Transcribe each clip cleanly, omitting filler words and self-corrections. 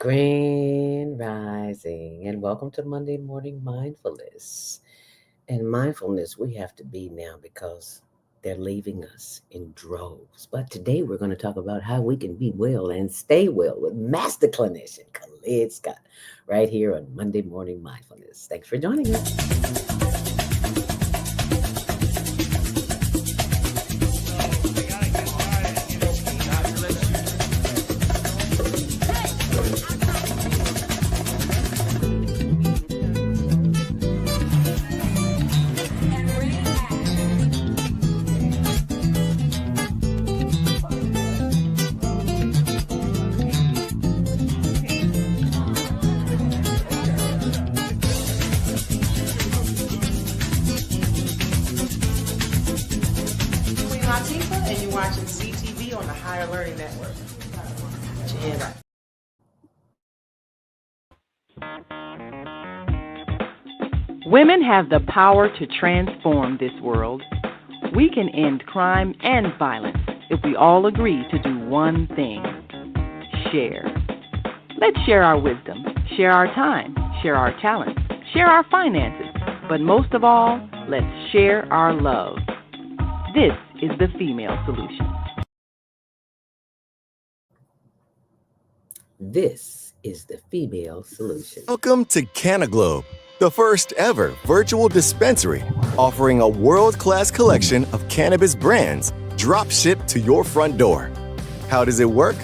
Grand Rising, and welcome to Monday Morning Mindfulness. And mindfulness, we have to be now because they're leaving us in droves. But today we're going to talk about how we can be well and stay well with Master Clinician Khalid Scott right here on Monday Morning Mindfulness. Thanks for joining us. And you're watching CTV on the Higher Learning Network. Put your hand up. Women have the power to transform this world. We can end crime and violence if we all agree to do one thing: share. Let's share our wisdom, share our time, share our talents, share our finances, but most of all, let's share our love. This is the female solution. This is the female solution. Welcome to CannaGlobe, the first ever virtual dispensary offering a world-class collection of cannabis brands drop shipped to your front door. How does it work?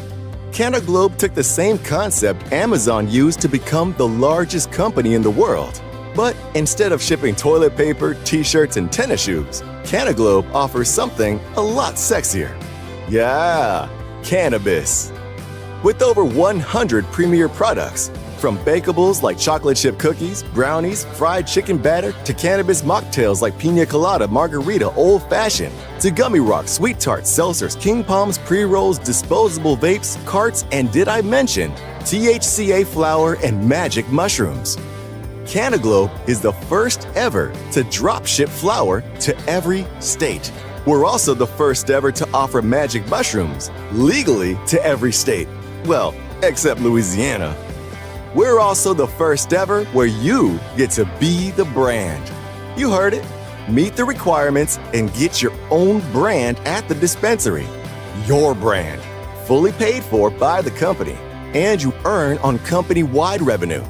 CannaGlobe took the same concept Amazon used to become the largest company in the world. But instead of shipping toilet paper, t-shirts, and tennis shoes, CannaGlobe offers something a lot sexier. Yeah, cannabis. With over 100 premier products, from bakables like chocolate chip cookies, brownies, fried chicken batter, to cannabis mocktails like pina colada, margarita, old fashioned, to gummy rocks, sweet tarts, seltzers, king palms, pre-rolls, disposable vapes, carts, and did I mention THCA flower and magic mushrooms. CannaGlobe is the first ever to drop ship flower to every state. We're also the first ever to offer magic mushrooms legally to every state. Well, except Louisiana. We're also the first ever where you get to be the brand. You heard it. Meet the requirements and get your own brand at the dispensary. Your brand, fully paid for by the company, and you earn on company-wide revenue.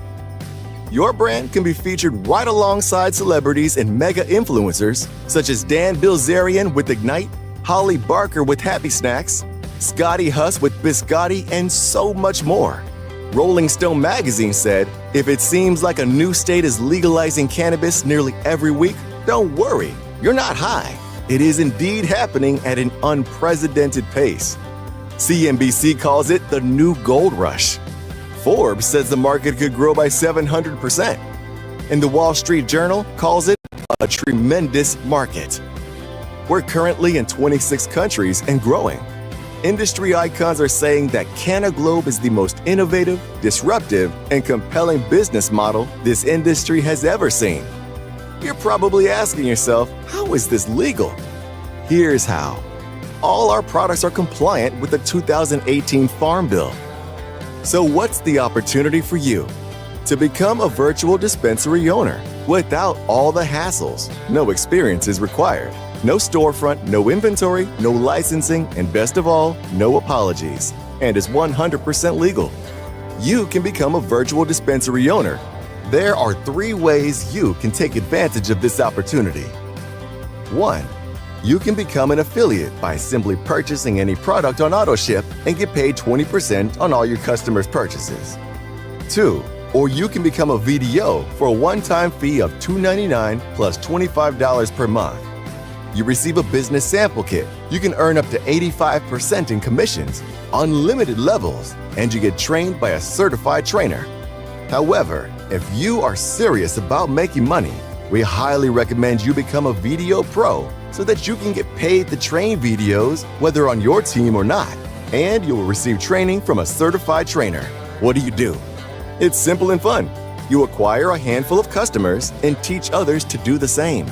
Your brand can be featured right alongside celebrities and mega influencers such as Dan Bilzerian with Ignite, Holly Barker with Happy Snacks, Scotty Huss with Biscotti, and so much more. Rolling Stone magazine said, if it seems like a new state is legalizing cannabis nearly every week, don't worry, you're not high. It is indeed happening at an unprecedented pace. CNBC calls it the new gold rush. Forbes says the market could grow by 700%. And the Wall Street Journal calls it a tremendous market. We're currently in 26 countries and growing. Industry icons are saying that CannaGlobe is the most innovative, disruptive, and compelling business model this industry has ever seen. You're probably asking yourself, how is this legal? Here's how. All our products are compliant with the 2018 Farm Bill. So what's the opportunity for you? To become a virtual dispensary owner without all the hassles. No experience is required. No storefront, no inventory, no licensing, and best of all, no apologies. And is 100% legal. You can become a virtual dispensary owner. There are 3 ways you can take advantage of this opportunity. 1. You can become an affiliate by simply purchasing any product on AutoShip and get paid 20% on all your customers' purchases. 2. Or you can become a VDO for a one-time fee of $2.99 plus $25 per month. You receive a business sample kit. You can earn up to 85% in commissions, unlimited levels, and you get trained by a certified trainer. However, if you are serious about making money, we highly recommend you become a VDO Pro so that you can get paid to train VDOs whether on your team or not, and you will receive training from a certified trainer. What do? It's simple and fun. You acquire a handful of customers and teach others to do the same.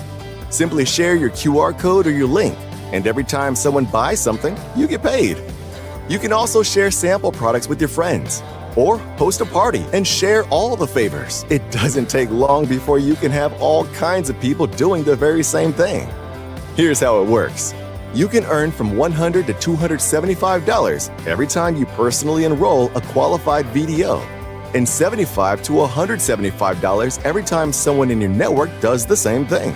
Simply share your QR code or your link, and every time someone buys something, you get paid. You can also share sample products with your friends. Or host a party and share all the favors. It doesn't take long before you can have all kinds of people doing the very same thing. Here's how it works. You can earn from $100 to $275 every time you personally enroll a qualified VDO, and $75 to $175 every time someone in your network does the same thing.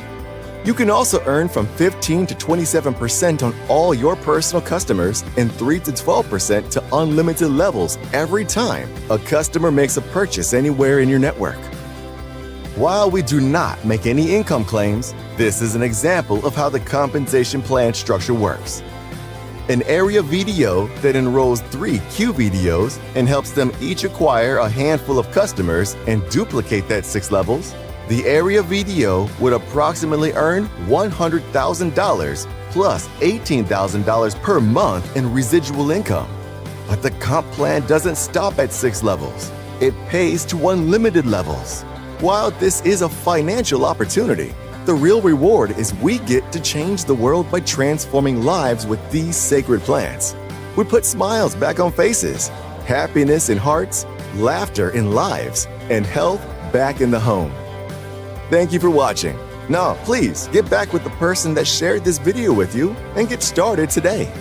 You can also earn from 15 to 27% on all your personal customers and 3 to 12% to unlimited levels every time a customer makes a purchase anywhere in your network. While we do not make any income claims, this is an example of how the compensation plan structure works. An area VDO that enrolls 3 QVDOs and helps them each acquire a handful of customers and duplicate that 6 levels, the area VDO would approximately earn $100,000 plus $18,000 per month in residual income. But the comp plan doesn't stop at 6 levels. It pays to unlimited levels. While this is a financial opportunity, the real reward is we get to change the world by transforming lives with these sacred plants. We put smiles back on faces, happiness in hearts, laughter in lives, and health back in the home. Thank you for watching. Now, please get back with the person that shared this video with you and get started today.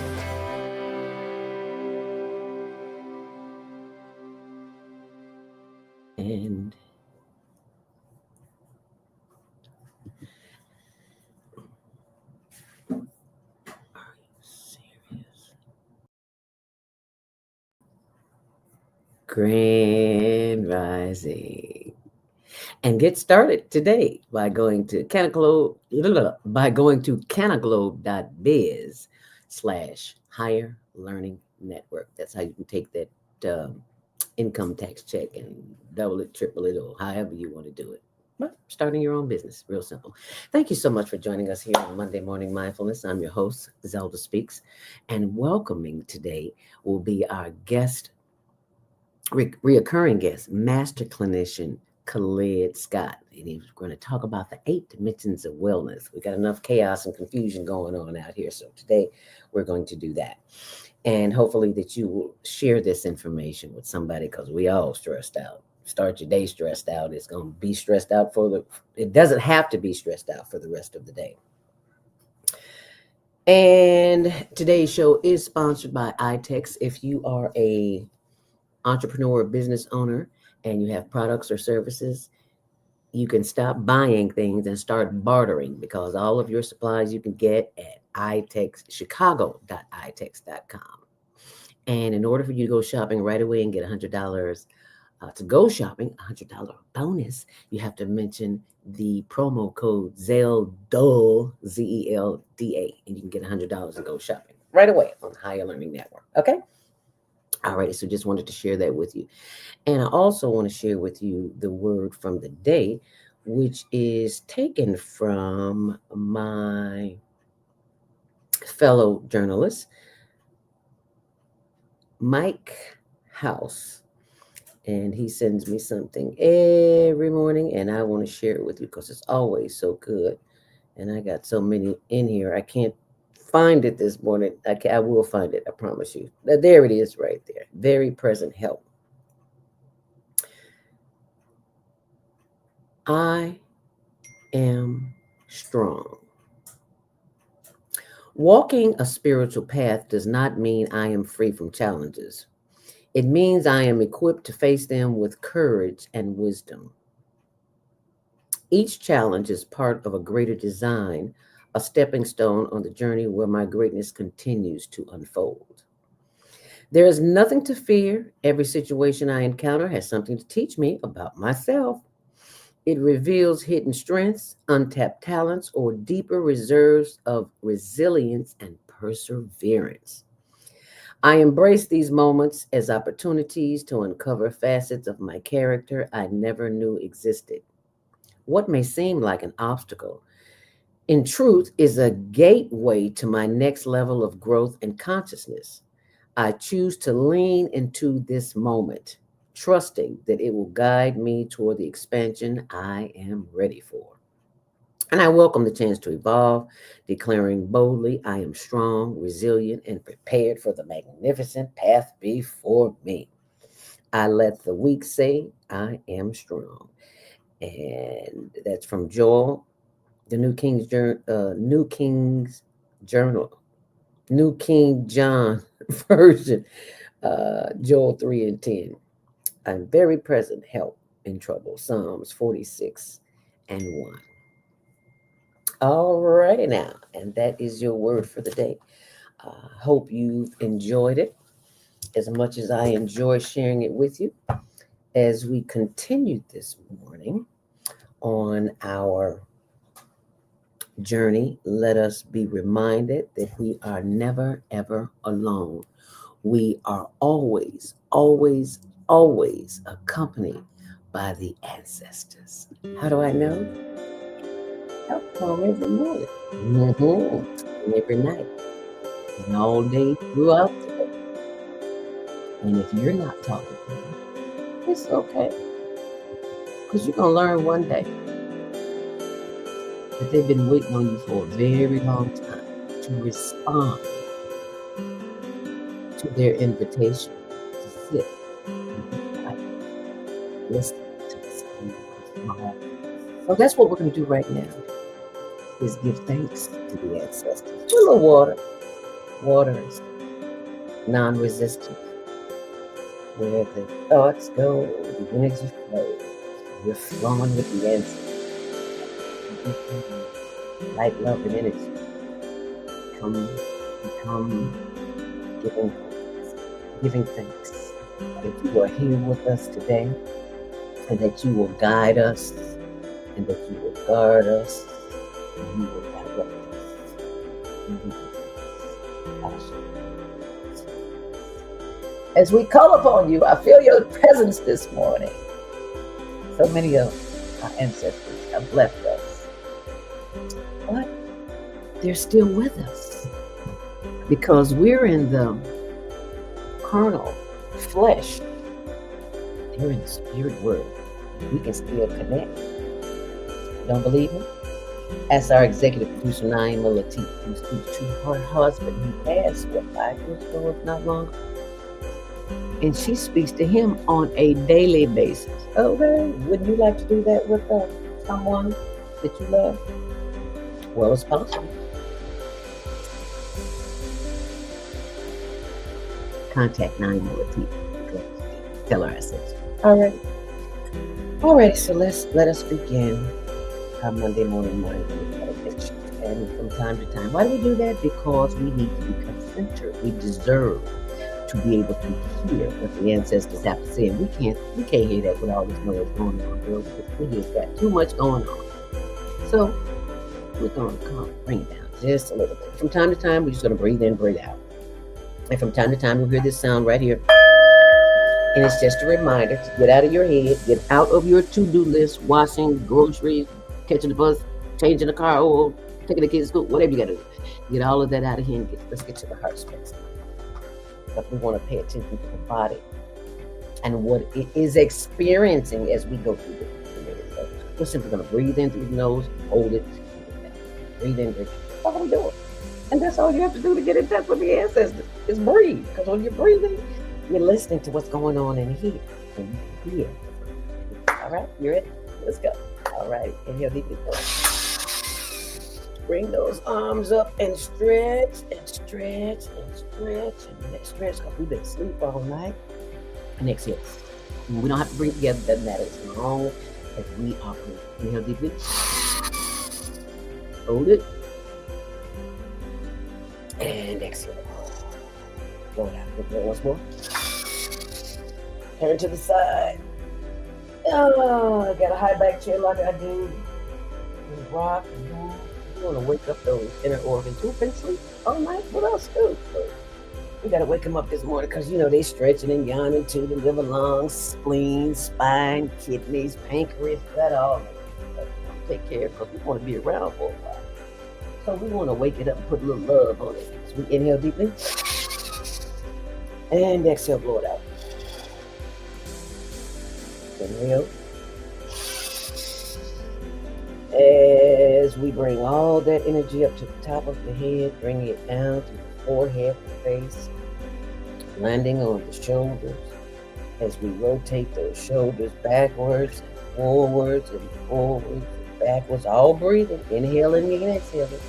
And are you serious? Grand Rising. And get started today by going to canaglobe.biz/higher learning network. That's how you can take that income tax check and double it, triple it, or however you want to do it. But starting your own business, real simple. Thank you so much for joining us here on Monday Morning Mindfulness. I'm your host, Zelda Speaks, and welcoming today will be our guest, reoccurring guest, Master Clinician Khalid Scott. And he's going to talk about the 8 dimensions of wellness. We got enough chaos and confusion going on out here. So today we're going to do that. And hopefully that you will share this information with somebody, because we all stressed out. Start your day stressed out. It's going to be stressed out it doesn't have to be stressed out for the rest of the day. And today's show is sponsored by iTex. If you are a entrepreneur or business owner and you have products or services, you can stop buying things and start bartering, because all of your supplies you can get at chicago.itex.com. And in order for you to go shopping right away and get $100 to go shopping, $100 bonus, you have to mention the promo code ZELDA, ZELDA, and you can get $100 to go shopping right away on the Higher Learning Network. Okay? All right, so just wanted to share that with you. And I also want to share with you the word from the day, which is taken from my fellow journalist, Mike House. And he sends me something every morning, and I want to share it with you because it's always so good. And I got so many in here, I can't find it this morning. I will find it, I promise you. There it is right there. Very present help. I am strong. Walking a spiritual path does not mean I am free from challenges. It means I am equipped to face them with courage and wisdom. Each challenge is part of a greater design, a stepping stone on the journey where my greatness continues to unfold. There is nothing to fear. Every situation I encounter has something to teach me about myself. It reveals hidden strengths, untapped talents, or deeper reserves of resilience and perseverance. I embrace these moments as opportunities to uncover facets of my character I never knew existed. What may seem like an obstacle, in truth, is a gateway to my next level of growth and consciousness. I choose to lean into this moment, trusting that it will guide me toward the expansion I am ready for. And I welcome the chance to evolve, declaring boldly, I am strong, resilient, and prepared for the magnificent path before me. I let the weak say, I am strong. And that's from Joel, the New King's Journal, New King John Version, Joel 3 and 10. I'm very present help in trouble. Psalms 46 and 1. All righty now. And that is your word for the day. Hope you've enjoyed it as much as I enjoy sharing it with you. As we continue this morning on our journey, let us be reminded that we are never, ever alone. We are always, always, always accompanied by the ancestors. How do I know? Help come every morning, and every night, and all day throughout the day. And if you're not talking to them, it's okay, because you're going to learn one day that they've been waiting on you for a very long time to respond to their invitation to sit and be quiet, listen to the. So that's what we're going to do right now, is give thanks to the ancestors. A little water. Water is non-resistant. Where the thoughts go, the energy flows. We're flowing with the ancestors. Light, love, and energy. Become giving thanks that you are here with us today, and that you will guide us, and that you will guard us, and you will direct us. As we call upon you, I feel your presence this morning. So many of our ancestors have left us, but they're still with us, because we're in the carnal flesh. They're in the spirit world. We can still connect. Don't believe me? Ask our executive producer, Naima Latif, who speaks to her husband, who passed, 5 years ago, if not longer. And she speaks to him on a daily basis. Okay, wouldn't you like to do that with someone that you love? Well, it's possible. Contact Naima Latif. Tell her I said so. All right, so let us begin our Monday morning mindfulness meditation. And from time to time, why do we do that? Because we need to become centered. We deserve to be able to hear what the ancestors have to say. And we can't hear that with all this noise going on, girl, because we have got too much going on. So we're going to bring it down just a little bit. From time to time, we're just going to breathe in, breathe out. And from time to time, we'll hear this sound right here. And it's just a reminder to get out of your head, get out of your to-do list, washing, groceries, catching the bus, changing the car, or taking the kids to school, whatever you got to do. Get all of that out of here and let's get to the heart space. But we want to pay attention to the body and what it is experiencing as we go through this. We're simply going to breathe in through the nose, hold it, breathe in, breathe. That's all we do. And that's all you have to do to get in touch with the ancestors, is breathe. Because when you're breathing, you're listening to what's going on in here. And you can hear. All right, you ready? Let's go. All right, inhale deeply. Bring those arms up and stretch and stretch and stretch and let's stretch, because we've been asleep all night. And exhale. We don't have to breathe together, doesn't matter. As long as we are breathing. Inhale deeply. Hold it. And exhale. Blow it out. Inhale once more. Turn to the side. Oh, I got a high back chair like I do. And rock and move. You want to wake up those inner organs who've been asleep all night. What else do? We got to wake them up this morning, because they stretching and yawning too. The liver, lungs, spleen, spine, kidneys, pancreas, that all. Take care, because we want to be around for a while. So we want to wake it up and put a little love on it. So we inhale deeply. And exhale, blow it out. Inhale. As we bring all that energy up to the top of the head, bringing it down to the forehead, the face, landing on the shoulders, as we rotate those shoulders backwards and forwards and backwards, all breathing, inhaling and exhaling.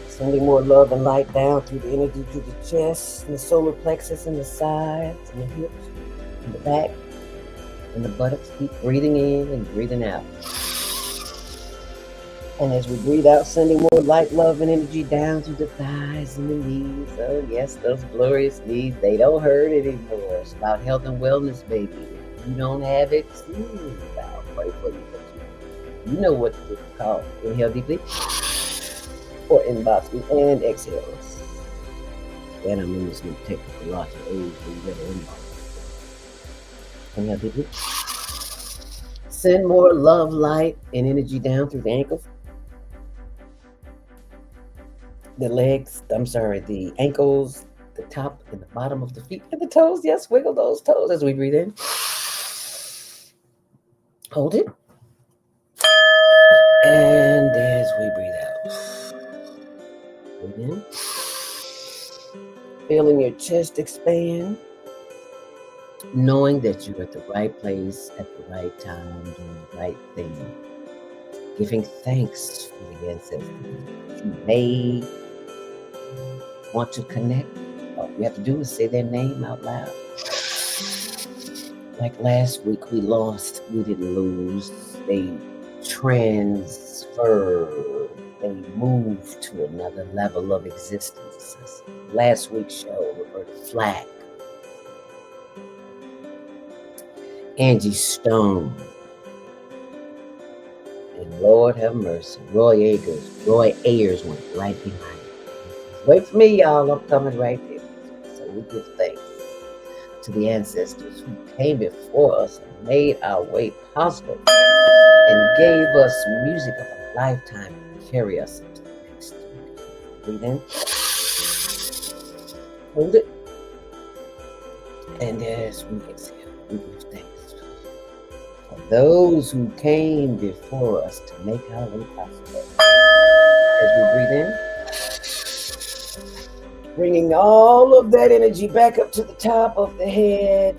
Sending more love and light down through the energy to the chest and the solar plexus and the sides and the hips and the back and the buttocks. Keep breathing in and breathing out. And as we breathe out, sending more light, love, and energy down through the thighs and the knees. Oh, yes, those glorious knees, they don't hurt anymore. It's about health and wellness, baby. If you don't have it, I'll pray for you. You know what it's called. Inhale deeply. Or inbox me and exhale. And I'm in this new technical loss of age where you never inbox. Inhale deeply. Send more love, light, and energy down through the ankles. The legs, the ankles, the top and the bottom of the feet, and the toes. Yes, wiggle those toes as we breathe in. Hold it. And as we breathe out. Breathe in. Feeling your chest expand. Knowing that you're at the right place at the right time, doing the right thing. Giving thanks for the ancestors you may want to connect. All you have to do is say their name out loud. Like last week, we didn't lose. They transferred. They moved to another level of existence. Last week's show, Roberta Flack, Angie Stone, and Lord have mercy, Roy Ayers went right behind me. Wait for me, y'all. I'm coming right there. So we give thanks to the ancestors who came before us and made our way possible and gave us music of a lifetime to carry us into the next. Breathe in. Hold it. And as we exhale, we give thanks for those who came before us to make our way possible. As we breathe in, bringing all of that energy back up to the top of the head.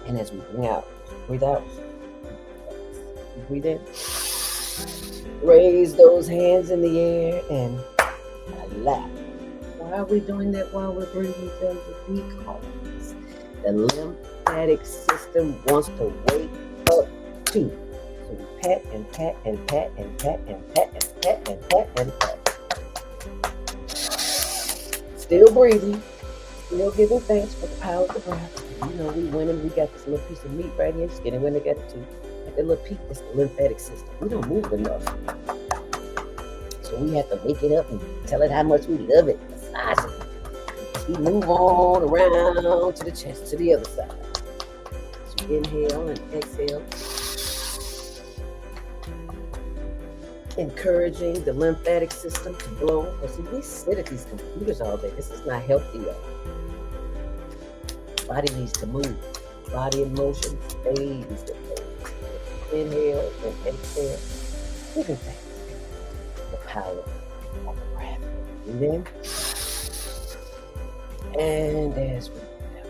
And as we breathe out, breathe in. Raise those hands in the air and laugh. Why are we doing that while we're breathing? Because the lymphatic system wants to wake up too. So we pat and pat and pat and pat and pat and pat and pat and pat. Still breathing, still giving thanks for the power of the breath. You know, we went and we got this little piece of meat right here, skinny when they got it too. Like that little peak, that's the lymphatic system. We don't move enough. So we have to wake it up and tell it how much we love it. Massage it. We move on around to the chest, to the other side. So inhale and exhale. Encouraging the lymphatic system to blow. Because see, we sit at these computers all day. This is not healthy, y'all. Body needs to move. Body in motion stays the place. Inhale and exhale. Giving thanks. The power of the breath. Breathe in. And as we breathe out.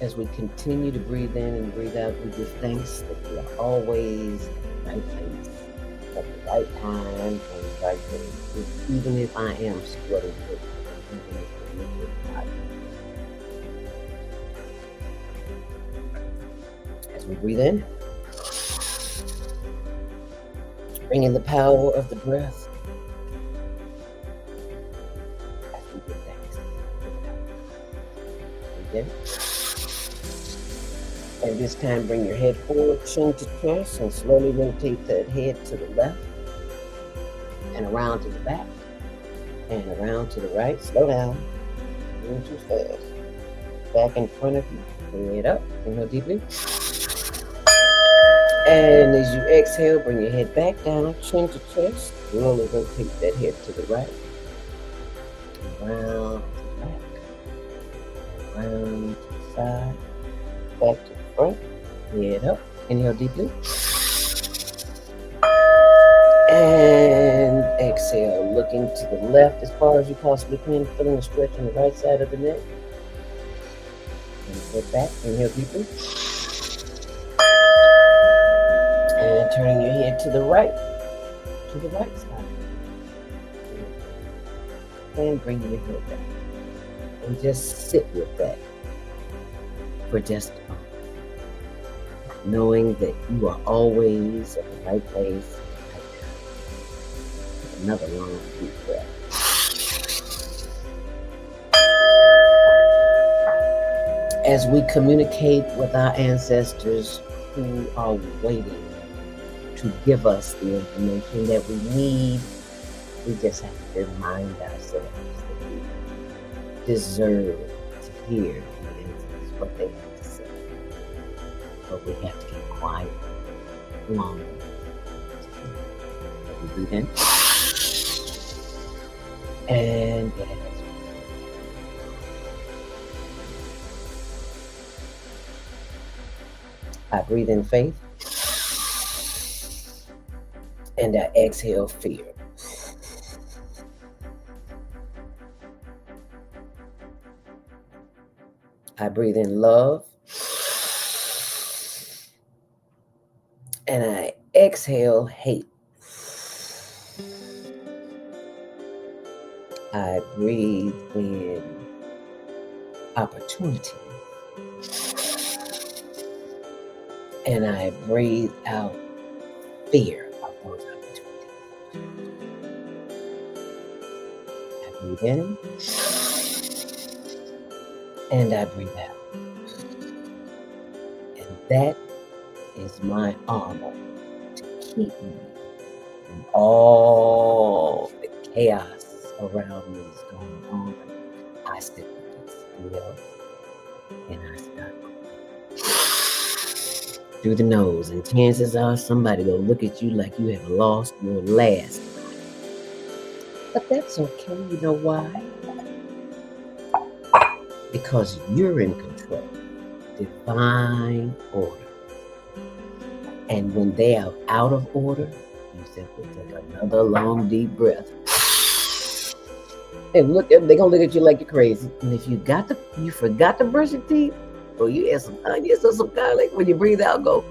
As we continue to breathe in and breathe out, we give thanks that we are always in the right place at the right time and the right place. Even if I am sweating, as we breathe in, bring in the power of the breath. As we give thanks. Breathe in. And this time, bring your head forward, chin to chest, and slowly rotate that head to the left, and around to the back, and around to the right. Slow down. Moving too fast. Back in front of you. Bring it up. Inhale deeply. And as you exhale, bring your head back down, chin to chest. Slowly rotate that head to the right, around to the back, around to the side, back to the front, head up, inhale deeply, and Exhale, looking to the left as far as you possibly can, feeling a stretch on the right side of the neck. And sit back, inhale deeply. And turning your head to the right side. And bringing your head back. And just sit with that for just a moment. Knowing that you are always at the right place at the right time. Take another long, deep breath. As we communicate with our ancestors who are waiting to give us the information that we need, we just have to remind ourselves that we deserve to hear the answers, what they have to say. But we have to get quiet long enough to hear. We breathe in. And get it. I breathe in faith. And I exhale fear. I breathe in love. And I exhale hate. I breathe in opportunity. And I breathe out fear of those opportunities. I breathe in. And I breathe out. And that is my armor to keep me from all the chaos around me is going on. I sit with it still and I start through the nose, and chances are somebody will look at you like you have lost your last. But that's okay. You know why? Because you're in control. Divine order. And when they are out of order, you simply take another long, deep breath. And they're gonna look at you like you're crazy. And if you forgot to brush your teeth, or you had some onions or some garlic, when you breathe out, go.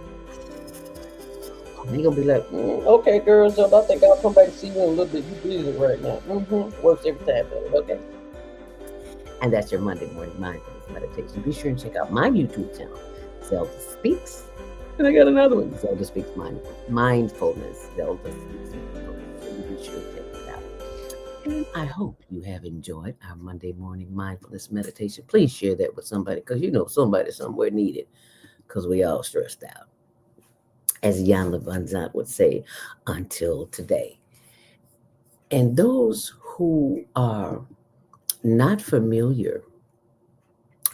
They're gonna be like, okay, girls, I think I'll come back and see you in a little bit. You busy right now. Works every time, okay? And that's your Monday morning mindfulness meditation. Be sure and check out my YouTube channel, Zelda Speaks. And I got another one, Zelda Speaks Mindfulness. Zelda Speaks Mindfulness. So you be sure to check it out. And I hope you have enjoyed our Monday morning mindfulness meditation. Please share that with somebody, because you know somebody somewhere needed, because we all stressed out. As Jan Levanzant would say, until today. And those who are not familiar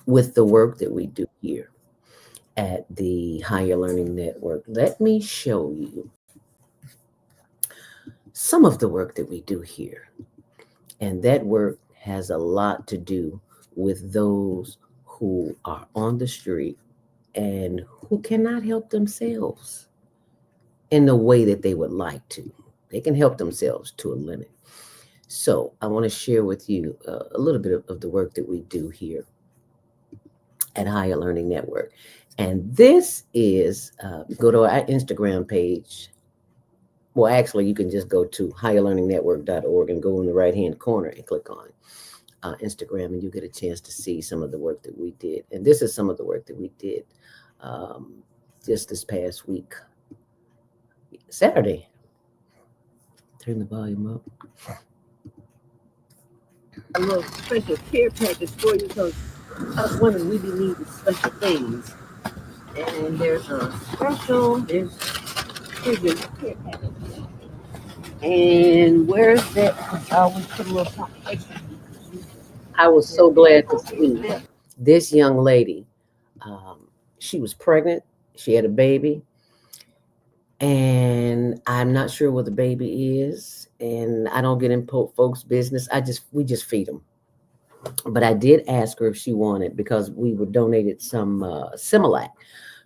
with the work that we do here at the Higher Learning Network, let me show you some of the work that we do here. And that work has a lot to do with those who are on the street and who cannot help themselves in the way that they would like to. They can help themselves to a limit. So I want to share with you a little bit of the work that we do here at Higher Learning Network. And this is, go to our Instagram page. Well, actually, you can just go to higherlearningnetwork.org and go in the right-hand corner and click on Instagram, and you get a chance to see some of the work that we did. And this is some of the work that we did just this past week. Saturday. Turn the volume up. A little special care package for you, because us women, we be needing special things. And there's a special, here's your care package. And where's that? I always put a little something extra. I was so glad to see this young lady. She was pregnant. She had a baby. And I'm not sure what the baby is. And I don't get in folks' business. We just feed them. But I did ask her if she wanted, because we were donated some Similac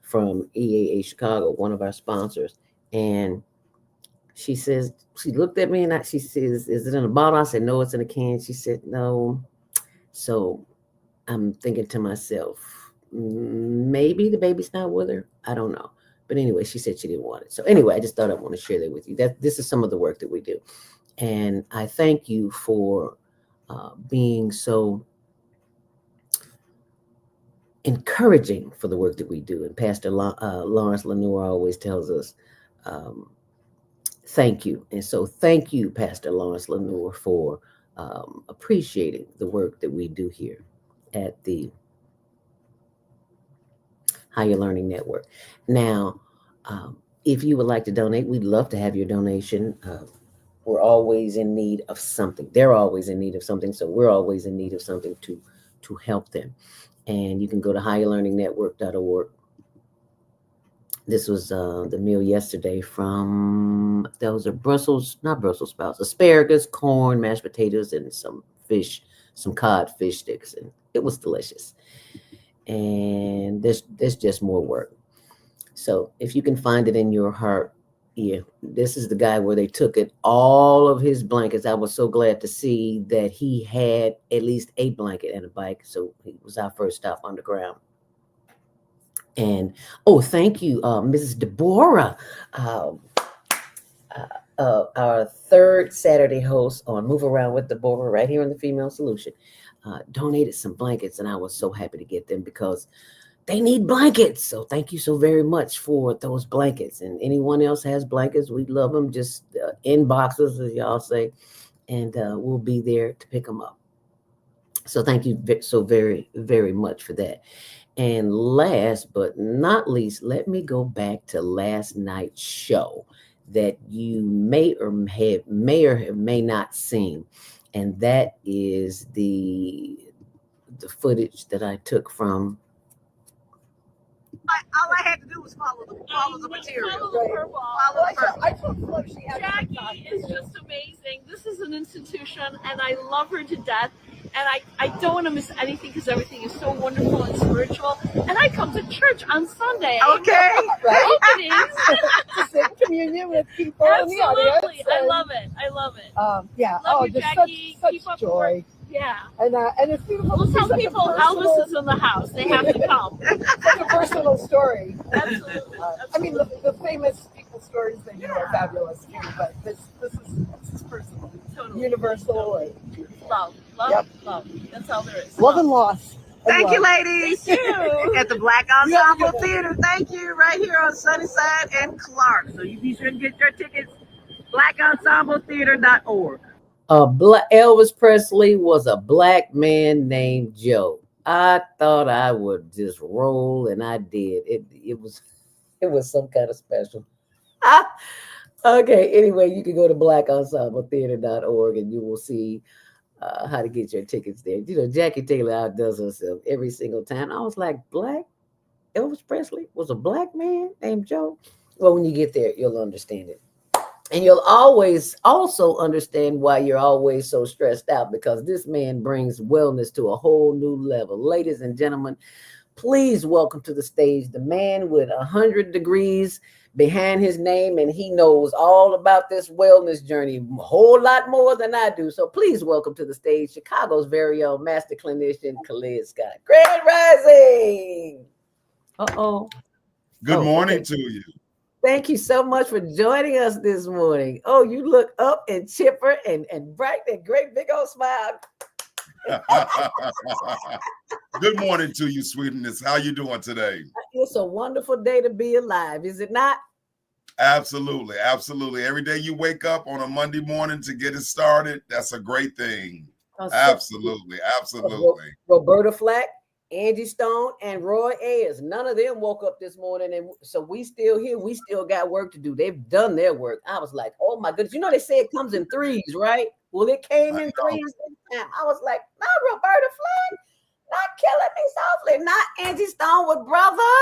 from EAA Chicago, one of our sponsors. And She says, she looked at me and she says, "Is it in a bottle?" I said, "No, it's in a can." She said, "No." So I'm thinking to myself, maybe the baby's not with her. I don't know. But anyway, she said she didn't want it. So anyway, I just thought I want to share that with you. That this is some of the work that we do, and I thank you for being so encouraging for the work that we do. And Pastor Lawrence Lenoir always tells us, um, "Thank you." And so, thank you, Pastor Lawrence Lenoir, for appreciating the work that we do here at the Higher Learning Network. Now, if you would like to donate, we'd love to have your donation. We're always in need of something. They're always in need of something, so we're always in need of something to help them. And you can go to higherlearningnetwork.org. This was the meal yesterday from, those are not Brussels sprouts, asparagus, corn, mashed potatoes, and some fish, some cod fish sticks, and it was delicious. And there's just more work. So if you can find it in your heart, yeah, this is the guy where they took it, all of his blankets. I was so glad to see that he had at least a blanket and a bike. So it was our first stop on the ground. And thank you, Mrs. Deborah, our third Saturday host on Move Around with Deborah, right here in the Female Solution, donated some blankets, and I was so happy to get them because they need blankets. So thank you so very much for those blankets. And anyone else has blankets, we love them. Just inboxes, as y'all say, and we'll be there to pick them up. So thank you so very, very much for that. And last but not least, let me go back to last night's show that you may or may not seen, and that is the footage that I took from. All I had to do was follow the material. I told Flo she had Jackie is just amazing. This is an institution, and I love her to death. And I don't want to miss anything because everything is so wonderful and spiritual. And I come to church on Sunday. Okay. Openings. To sit communion with people in the audience. Absolutely. I love it. I love it. Yeah. Love you, just Jackie. such Keep up joy. Yeah. And it's beautiful. We'll tell people Elvis is in the house. They have to come. Such a personal story. Absolutely. I mean, the famous people stories they do are fabulous too, but this is personal, Totally. Universal. And Love. Yep. Love. That's all there is. love and loss. Thank you, ladies. Thank you. At the Black Ensemble Theater. Thank you. Right here on Sunnyside and Clark. So you be sure to get your tickets. BlackEnsembleTheater.org. Elvis Presley was a black man named Joe. I thought I would just roll, and I did. It was some kind of special. Okay. Anyway, you can go to BlackEnsembleTheater.org, and you will see how to get your tickets there. You know, Jackie Taylor outdoes herself every single time. I was like, Elvis Presley was a black man named Joe. Well, when you get there, you'll understand it. And you'll always also understand why you're always so stressed out, because this man brings wellness to a whole new level. Ladies and gentlemen, please welcome to the stage the man with 100 degrees behind his name, and he knows all about this wellness journey, a whole lot more than I do. So please welcome to the stage Chicago's very own master clinician, Khalid Scott. Grand Rising! Good morning to you. Thank you so much for joining us this morning. Oh, you look up and chipper and bright and great big old smile. Good morning to you, sweetness. How you doing today? It's a wonderful day to be alive, is it not? Absolutely, absolutely. Every day you wake up on a Monday morning to get it started, that's a great thing. Absolutely, absolutely. Roberta Flack, Angie Stone, and Roy Ayers. None of them woke up this morning, and so we still here. We still got work to do. They've done their work. I was like, oh my goodness. You know, they say it comes in threes, right? Well, it came in threes this time. I was like, not Roberta Flack, not Killing Me Softly, not Angie Stone with Brother.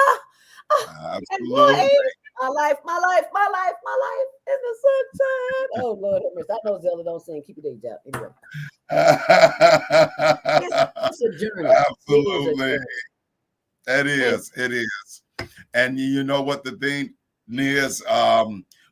Absolutely. My life in the sunshine. Oh Lord have mercy. I know Zelda don't sing. Keep your day job. Anyway. It's a journey. Absolutely. It is. And you know what the thing is?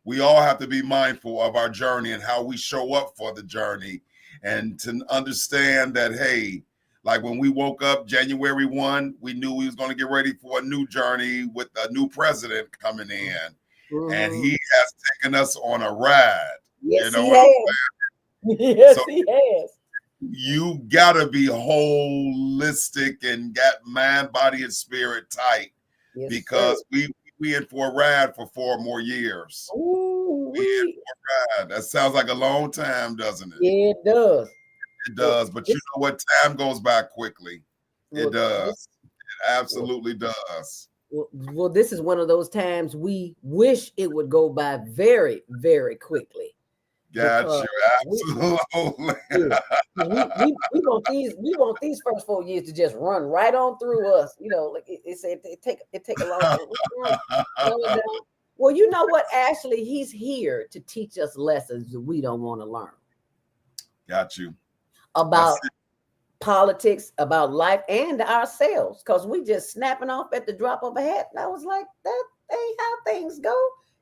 we all have to be mindful of our journey and how we show up for the journey, and to understand that, hey, like when we woke up January 1, we knew we was going to get ready for a new journey with a new president coming in. Mm-hmm. And he has taken us on a ride. Yes, you know he what has. I'm saying? Yes, so he has. You gotta be holistic and got mind, body, and spirit tight, because we in for a ride for 4 more years. Ooh, we in for a ride. That sounds like a long time, doesn't it? Yeah, it does. It does, but you know what? Time goes by quickly. It does. It absolutely does. Well, this is one of those times we wish it would go by very, very quickly. Got you, absolutely. We want these first 4 years to just run right on through us. You know, like it take a long time. Well, you know what? Actually, he's here to teach us lessons that we don't want to learn. Got you. About politics, about life, and ourselves, because we just snapping off at the drop of a hat. And I was like, that ain't how things go.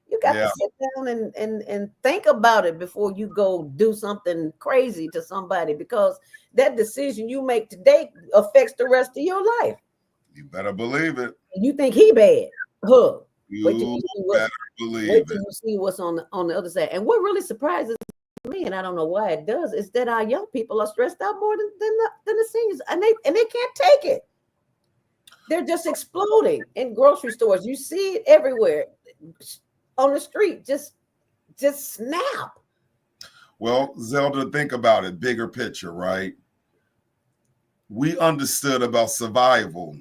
You got to sit down and think about it before you go do something crazy to somebody, because that decision you make today affects the rest of your life. You better believe it. And you think he bad. Huh. Wait till you see what's on the other side. And what really surprises me, and I don't know why it does, is that our young people are stressed out more than the seniors, and they can't take it. They're just exploding in grocery stores. You see it everywhere. On the street, just snap. Well, Zelda, think about it, bigger picture, right? We understood about survival.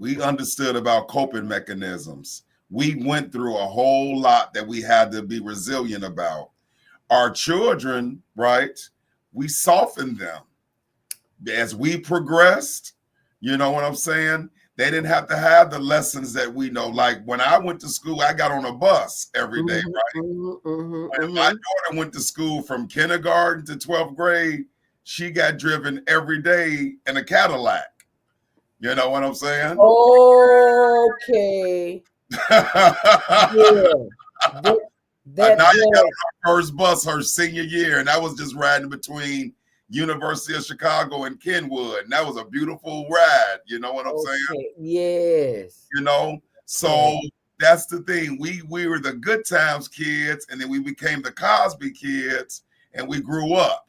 We understood about coping mechanisms. We went through a whole lot that we had to be resilient about. Our children, right? We softened them as we progressed. You know what I'm saying? They didn't have to have the lessons that we know. Like when I went to school, I got on a bus every day, right? When my daughter went to school from kindergarten to 12th grade, she got driven every day in a Cadillac. You know what I'm saying? Okay. Now you got her first bus her senior year, and I was just riding between University of Chicago and Kenwood, and that was a beautiful ride. You know what I'm saying? Yes. You know, so that's the thing. We were the good times kids, and then we became the Cosby kids, and we grew up.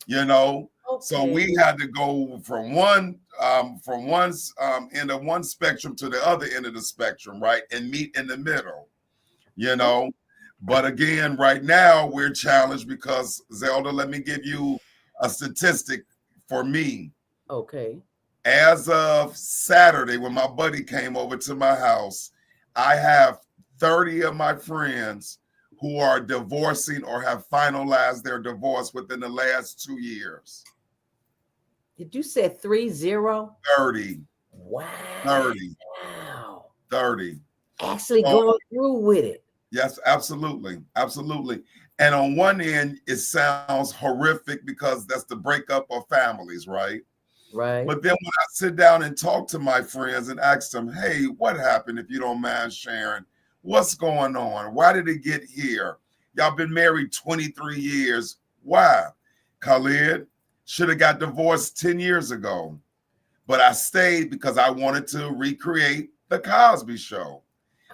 You know, so we had to go from one end of one spectrum to the other end of the spectrum, right, and meet in the middle. You know, but again, right now we're challenged because, Zelda, let me give you a statistic for me. Okay. As of Saturday, when my buddy came over to my house, I have 30 of my friends who are divorcing or have finalized their divorce within the last 2 years. Did you say 30? 30. Wow. 30. Wow. 30. Actually going through with it. Yes, absolutely. Absolutely. And on one end, it sounds horrific because that's the breakup of families, right? Right. But then when I sit down and talk to my friends and ask them, hey, what happened, if you don't mind sharing? What's going on? Why did it get here? Y'all been married 23 years. Why? Khalid should have got divorced 10 years ago. But I stayed because I wanted to recreate the Cosby Show.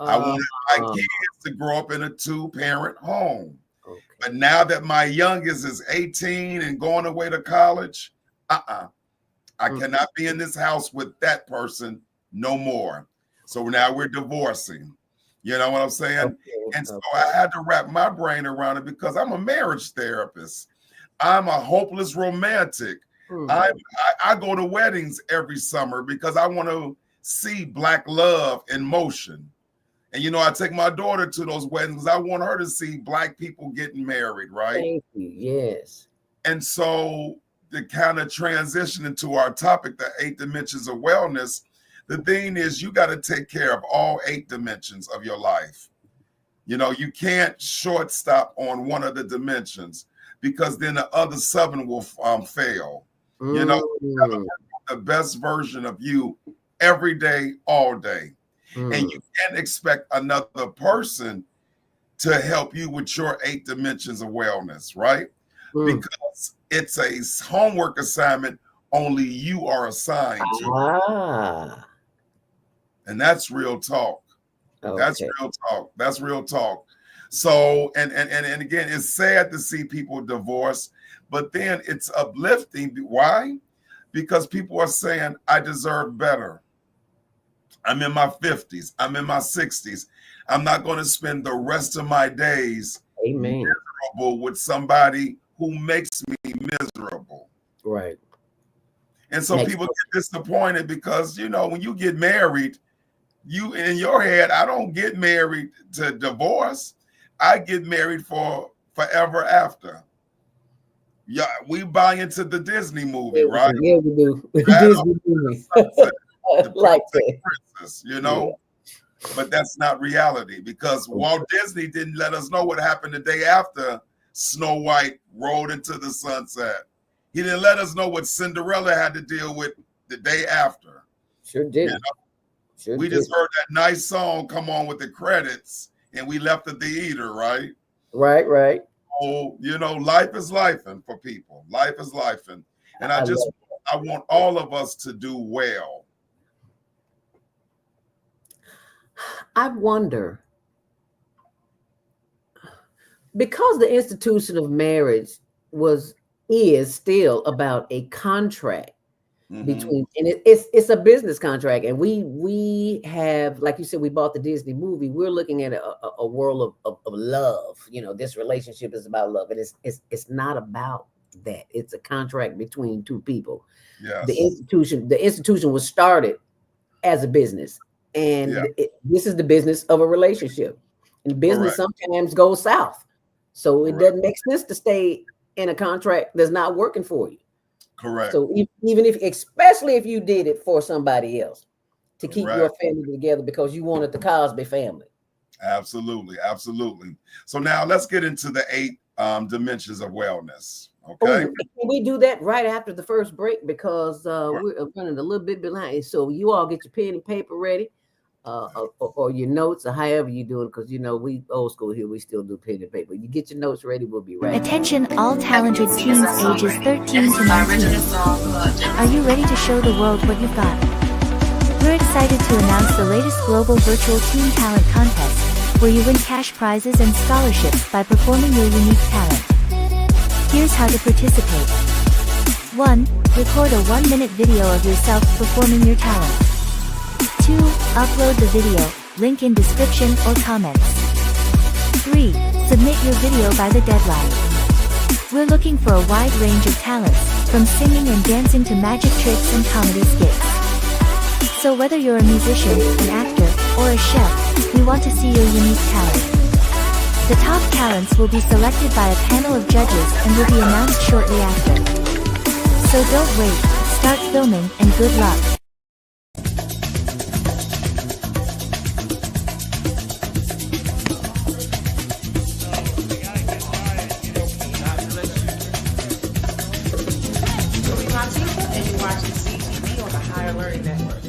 I wanted my kids to grow up in a 2-parent home. Okay. But now that my youngest is 18 and going away to college, I cannot be in this house with that person no more. So now we're divorcing. You know what I'm saying? Okay. And so I had to wrap my brain around it because I'm a marriage therapist. I'm a hopeless romantic. I go to weddings every summer because I want to see Black love in motion. And, you know, I take my daughter to those weddings. I want her to see Black people getting married, right? Thank you. Yes. And so to kind of transition into our topic, the 8 dimensions of wellness, the thing is you got to take care of all 8 dimensions of your life. You know, you can't short stop on one of the dimensions because then the other 7 will fail. You know, you gotta work on the best version of you every day, all day. And you can't expect another person to help you with your 8 dimensions of wellness, right? Because it's a homework assignment only you are assigned to. And that's real talk. That's real talk. That's real talk. So, and again, it's sad to see people divorce, but then it's uplifting. Why? Because people are saying, I deserve better. I'm in my 50s. I'm in my 60s. I'm not going to spend the rest of my days miserable with somebody who makes me miserable. Right. And so people get disappointed because, you know, when you get married, you in your head, I don't get married to divorce. I get married for forever after. Yeah, we buy into the Disney movie, right? Yeah, we do. Disney movie. Like that. Princess, you know? Yeah. But that's not reality because Walt Disney didn't let us know what happened the day after Snow White rode into the sunset. He didn't let us know what Cinderella had to deal with the day after. Sure did. You know? We just heard that nice song come on with the credits and we left the theater, right? Right. Oh, you know, life is lifing for people. Life is lifing. And I want all of us to do well. I wonder, because the institution of marriage is still about a contract between, and it's a business contract, and we have, like you said, we bought the Disney movie. We're looking at a world of love. You know, this relationship is about love, and it's not about that. It's a contract between two people. Yes. The institution was started as a business, and this is the business of a relationship. And business sometimes goes south, so it doesn't make sense to stay in a contract that's not working for you. Correct. So even if, especially if you did it for somebody else to keep your family together because you wanted the Cosby family. Absolutely. So now let's get into the 8 dimensions of wellness. Okay. Can we do that right after the first break because we're running a little bit behind. So you all get your pen and paper ready, or your notes, or however you do it, because you know we old school here, we still do pen and paper. You get your notes ready, we'll be right. Attention all talented teens ages 13 to 19. Are you ready to show the world what you've got? We're excited to announce the latest global virtual teen talent contest, where you win cash prizes and scholarships by performing your unique talent. Here's how to participate. 1. Record a 1-minute video of yourself performing your talent. 2. Upload the video, link in description or comments. 3. Submit your video by the deadline. We're looking for a wide range of talents, from singing and dancing to magic tricks and comedy skits. So whether you're a musician, an actor, or a chef, we want to see your unique talent. The top talents will be selected by a panel of judges and will be announced shortly after. So don't wait, start filming, and good luck. And you're watching CTV on the Higher Learning Network.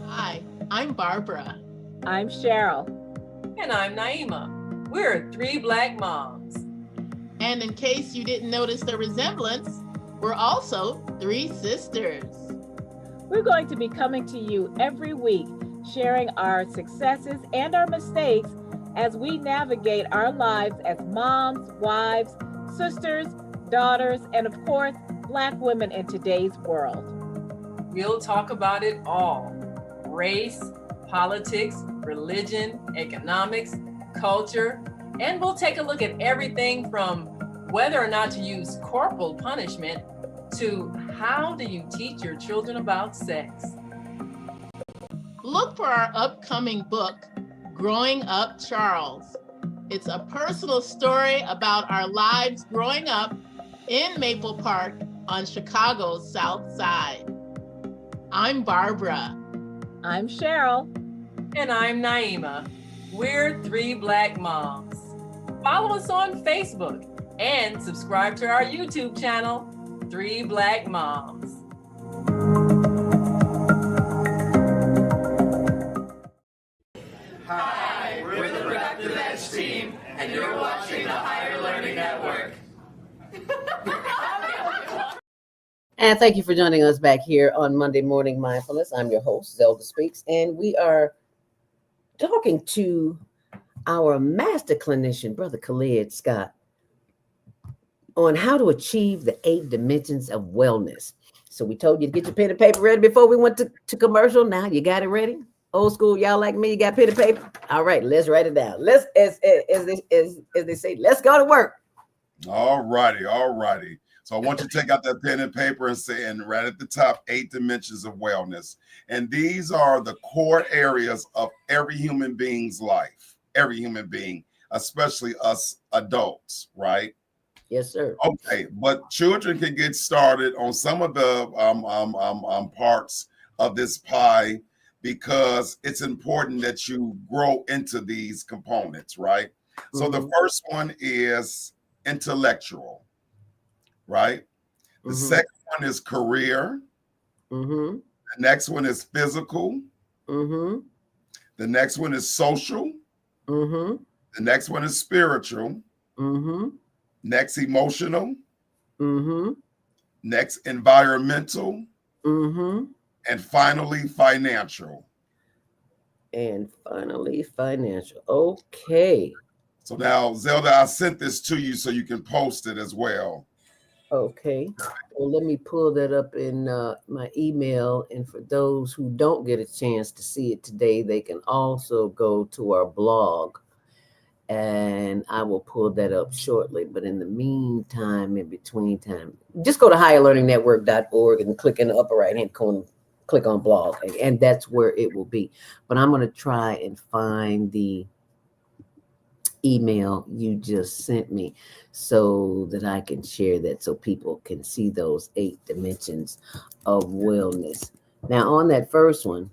Hi, I'm Barbara. I'm Cheryl. And I'm Naima. We're 3 Black moms. And in case you didn't notice the resemblance, we're also 3 sisters. We're going to be coming to you every week, sharing our successes and our mistakes as we navigate our lives as moms, wives, sisters, daughters, and of course, Black women in today's world. We'll talk about it all: race, politics, religion, economics, culture, and we'll take a look at everything from whether or not to use corporal punishment to how do you teach your children about sex. Look for our upcoming book, Growing Up Charles. It's a personal story about our lives growing up in Maple Park on Chicago's South Side. I'm Barbara. I'm Cheryl. And I'm Naima. We're 3 Black moms. Follow us on Facebook And subscribe to our YouTube channel, 3 Black Moms. Hi, we're the Productive Edge team, and you're watching the Higher Learning Network. And thank you for joining us back here on Monday Morning Mindfulness. I'm your host, Zelda Speaks, and we are talking to our master clinician, Brother Khalid Scott, on how to achieve the 8 dimensions of wellness. So we told you to get your pen and paper ready before we went to commercial. Now you got it ready? Old school, y'all like me, you got pen and paper? All right, let's write it down. Let's, as they say, let's go to work. All righty. So I want you to take out that pen and paper and say, and right at the top, 8 dimensions of wellness. And these are the core areas of every human being's life, every human being, especially us adults, right? Yes, sir. Okay, but children can get started on some of the parts of this pie, because it's important that you grow into these components, right? Mm-hmm. So the first one is intellectual, right? The second one is career. The next one is physical. The next one is social. The next one is spiritual. Next, emotional. Next, environmental. And finally, financial. Okay. So now, Zelda, I sent this to you so you can post it as well. Okay. Well, let me pull that up in my email. And for those who don't get a chance to see it today, they can also go to our blog. And I will pull that up shortly. But in the meantime, in between time, just go to higherlearningnetwork.org and click in the upper right-hand corner. Click on blog, and that's where it will be. But I'm going to try and find the email you just sent me so that I can share that so people can see those 8 dimensions of wellness. Now, on that first one,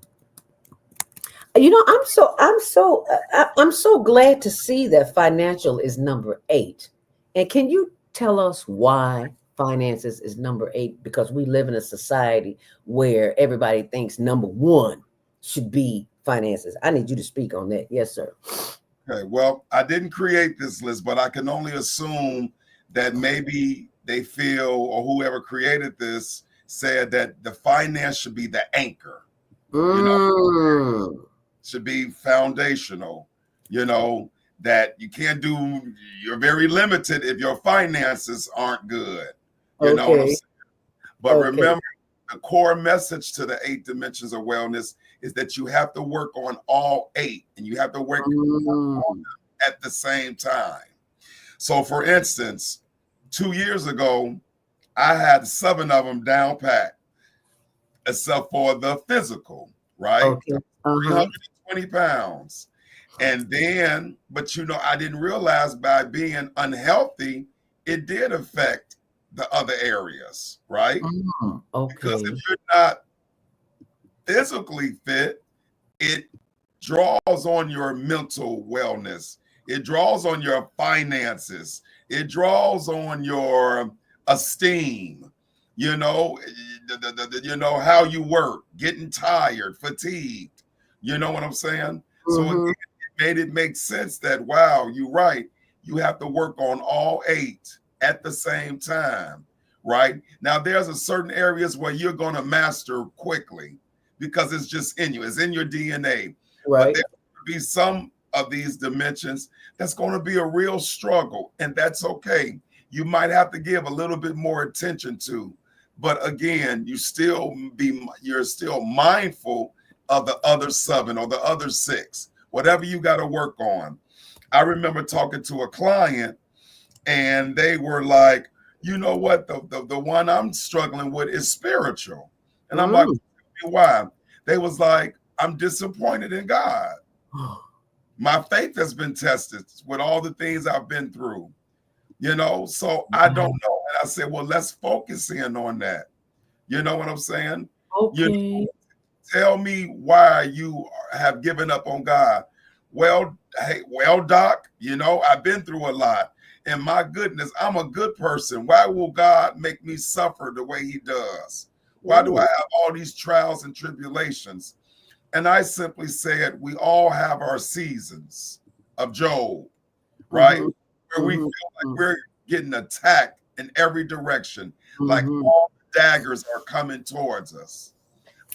you know, I'm so glad to see that financial is number 8. And can you tell us why finances is number 8? Because we live in a society where everybody thinks number 1 should be finances. I need you to speak on that. Yes, sir. Okay, well, I didn't create this list, but I can only assume that maybe they feel, or whoever created this said, that the finance should be the anchor. You know, should be foundational, you know, that you can't do, you're very limited if your finances aren't good. You know what I'm saying? But remember, the core message to the 8 dimensions of wellness is that you have to work on all 8, and you have to work on them at the same time. So for instance, 2 years ago, I had 7 of them down pat, except for the physical, right? 320 pounds. And then, but you know, I didn't realize by being unhealthy, it did affect the other areas, right? Because if you're not physically fit, it draws on your mental wellness. It draws on your finances. It draws on your esteem. You know, you know how you work, getting tired, fatigued. You know what I'm saying? So it made it make sense that, wow, you're right. You have to work on all 8 at the same time, right? Now, there's a certain areas where you're going to master quickly because it's just in you. It's in your DNA. Right. But there will be some of these dimensions that's going to be a real struggle, and that's okay. You might have to give a little bit more attention to. But again, you're still mindful of the other 7 or the other 6, whatever you got to work on. I remember talking to a client, and they were like, you know what, the one I'm struggling with is spiritual. And I'm like, why? They was like, I'm disappointed in God. My faith has been tested with all the things I've been through, you know, so I don't know. And I said, well, let's focus in on that. You know what I'm saying? Okay. You know, tell me why you have given up on God. Well, hey, well, Doc, you know, I've been through a lot. and my goodness, I'm a good person. Why will God make me suffer the way he does? Why do I have all these trials and tribulations? And I simply said, we all have our seasons of Job, right? Where we feel like we're getting attacked in every direction, like all the daggers are coming towards us.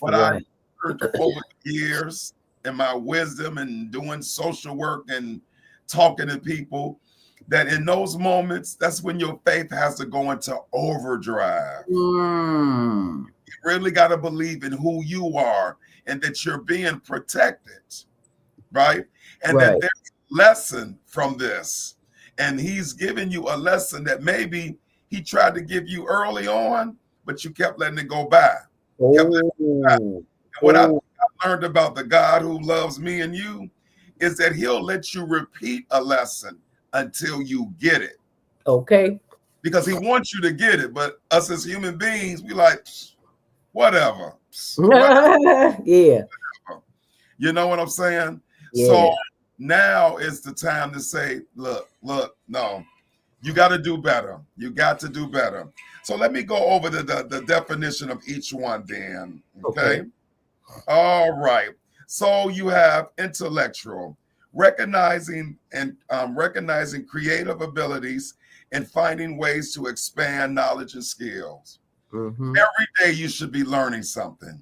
But I learned over the years in my wisdom and doing social work and talking to people that in those moments, that's when your faith has to go into overdrive. You really got to believe in who you are and that you're being protected, right? And that there's a lesson from this. And he's giving you a lesson that maybe he tried to give you early on, but you kept letting it go by. And what I learned about the God who loves me and you is that he'll let you repeat a lesson until you get it. Okay. Because he wants you to get it, but us as human beings, we like, whatever. Yeah. You know what I'm saying? Yeah. So now is the time to say, look, no, you got to do better. You got to do better. So let me go over the definition of each one, Dan. Okay. All right. So you have intellectual, recognizing creative abilities and finding ways to expand knowledge and skills. Every day you should be learning something.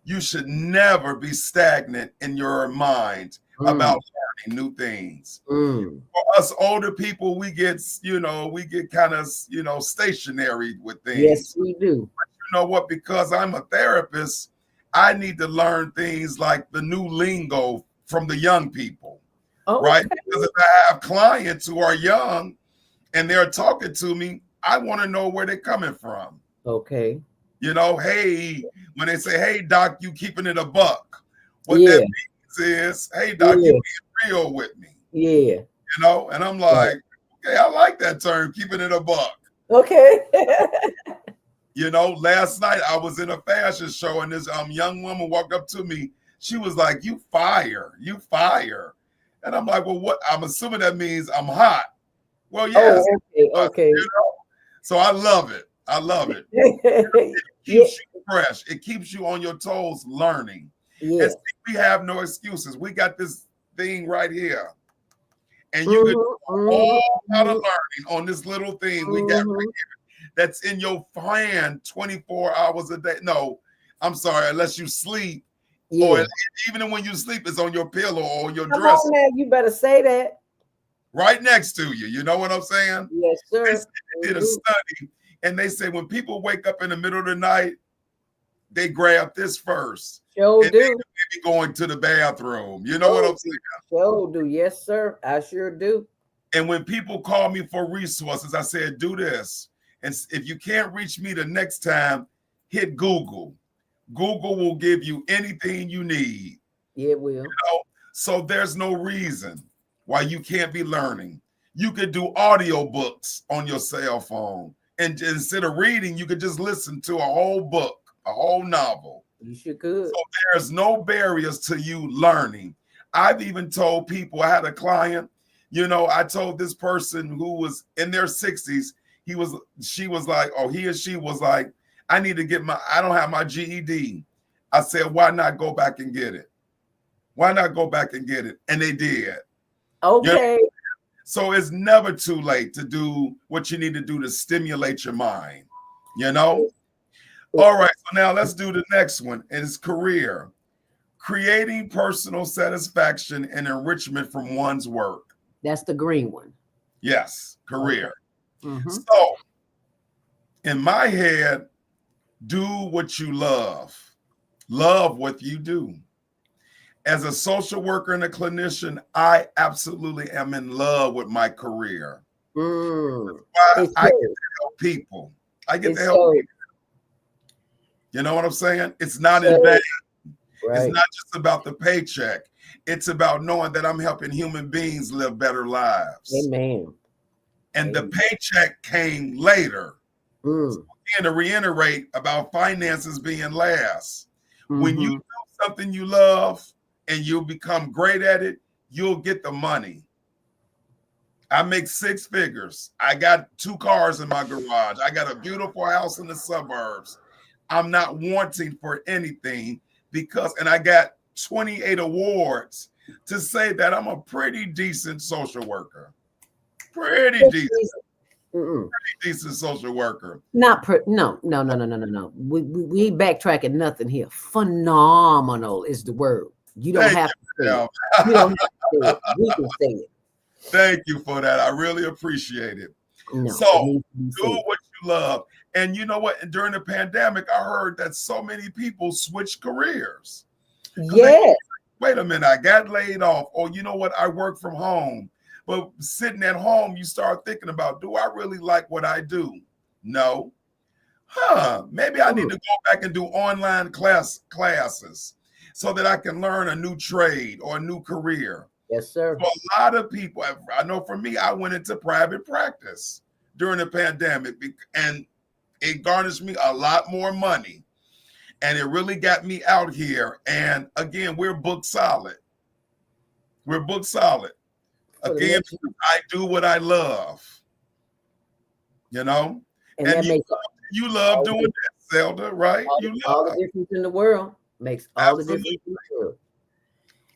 You should never be stagnant in your mind about learning new things. For us older people, we get kind of, stationary with things. Yes, we do. But you know what? Because I'm a therapist, I need to learn things like the new lingo from the young people, right? Because if I have clients who are young and they're talking to me, I want to know where they're coming from. Okay. Hey, when they say, hey, doc, you keeping it a buck. What that means is, hey, doc, you being real with me. Yeah. And I'm like, okay, I like that term, keeping it a buck. Okay. Last night I was in a fashion show and this young woman walked up to me. She was like, you fire. And I'm like, well, what? I'm assuming that means I'm hot. Well, yes. Okay. So I love it. It keeps you fresh. It keeps you on your toes learning. And see, we have no excuses. We got this thing right here. And you can do all out of learning on this little thing we got right here that's in your hand 24 hours a day. No, I'm sorry, unless you sleep. Or even when you sleep, it's on your pillow or your dress. Come on, man, you better say that. Right next to you. You know what I'm saying? Yes, sir. They did a study, and they say when people wake up in the middle of the night, they grab this first. Sure and do. They be going to the bathroom. You know what I'm saying? Sure do. Yes, sir. I sure do. And when people call me for resources, I said, do this. And if you can't reach me the next time, hit Google. Google will give you anything you need. Yeah, it will. So there's no reason why you can't be learning. You could do audiobooks on your cell phone. And instead of reading, you could just listen to a whole book, a whole novel. You sure could. So there's no barriers to you learning. I've even told people, I had a client, I told this person who was in their 60s, he or she was like, I need to I don't have my GED. I said, why not go back and get it? And they did. Okay. So it's never too late to do what you need to do to stimulate your mind, All right, so now let's do the next one. It's career. Creating personal satisfaction and enrichment from one's work. That's the green one. Yes, career. So in my head, do what you love. Love what you do. As a social worker and a clinician, I absolutely am in love with my career. I get to help people. I get to help people. You know what I'm saying? It's not in vain. Right. It's not just about the paycheck. It's about knowing that I'm helping human beings live better lives. Amen. And the paycheck came later. So again, to reiterate about finances being last. When you do something you love and you'll become great at it, you'll get the money. I make 6 figures. I got 2 cars in my garage. I got a beautiful house in the suburbs. I'm not wanting for anything and I got 28 awards to say that I'm a pretty decent social worker. Pretty decent social worker. No. We ain't backtracking nothing here. Phenomenal is the word. You don't have to say it. You don't have to say it. We can say it. Thank you for that. I really appreciate it. No, so do what you love. And you know what? During the pandemic, I heard that so many people switched careers. Yes. Wait a minute, I got laid off. Or you know what? I work from home. But sitting at home, you start thinking about, do I really like what I do? No. Maybe I need to go back and do online classes so that I can learn a new trade or a new career. Yes, sir. For a lot of people, I know for me, I went into private practice during the pandemic, and it garnished me a lot more money. And it really got me out here. And again, we're booked solid. We're booked solid. Again, I do what I love. You know? And you love doing that, Zelda, right? All the difference in the world. Makes all the difference in the world.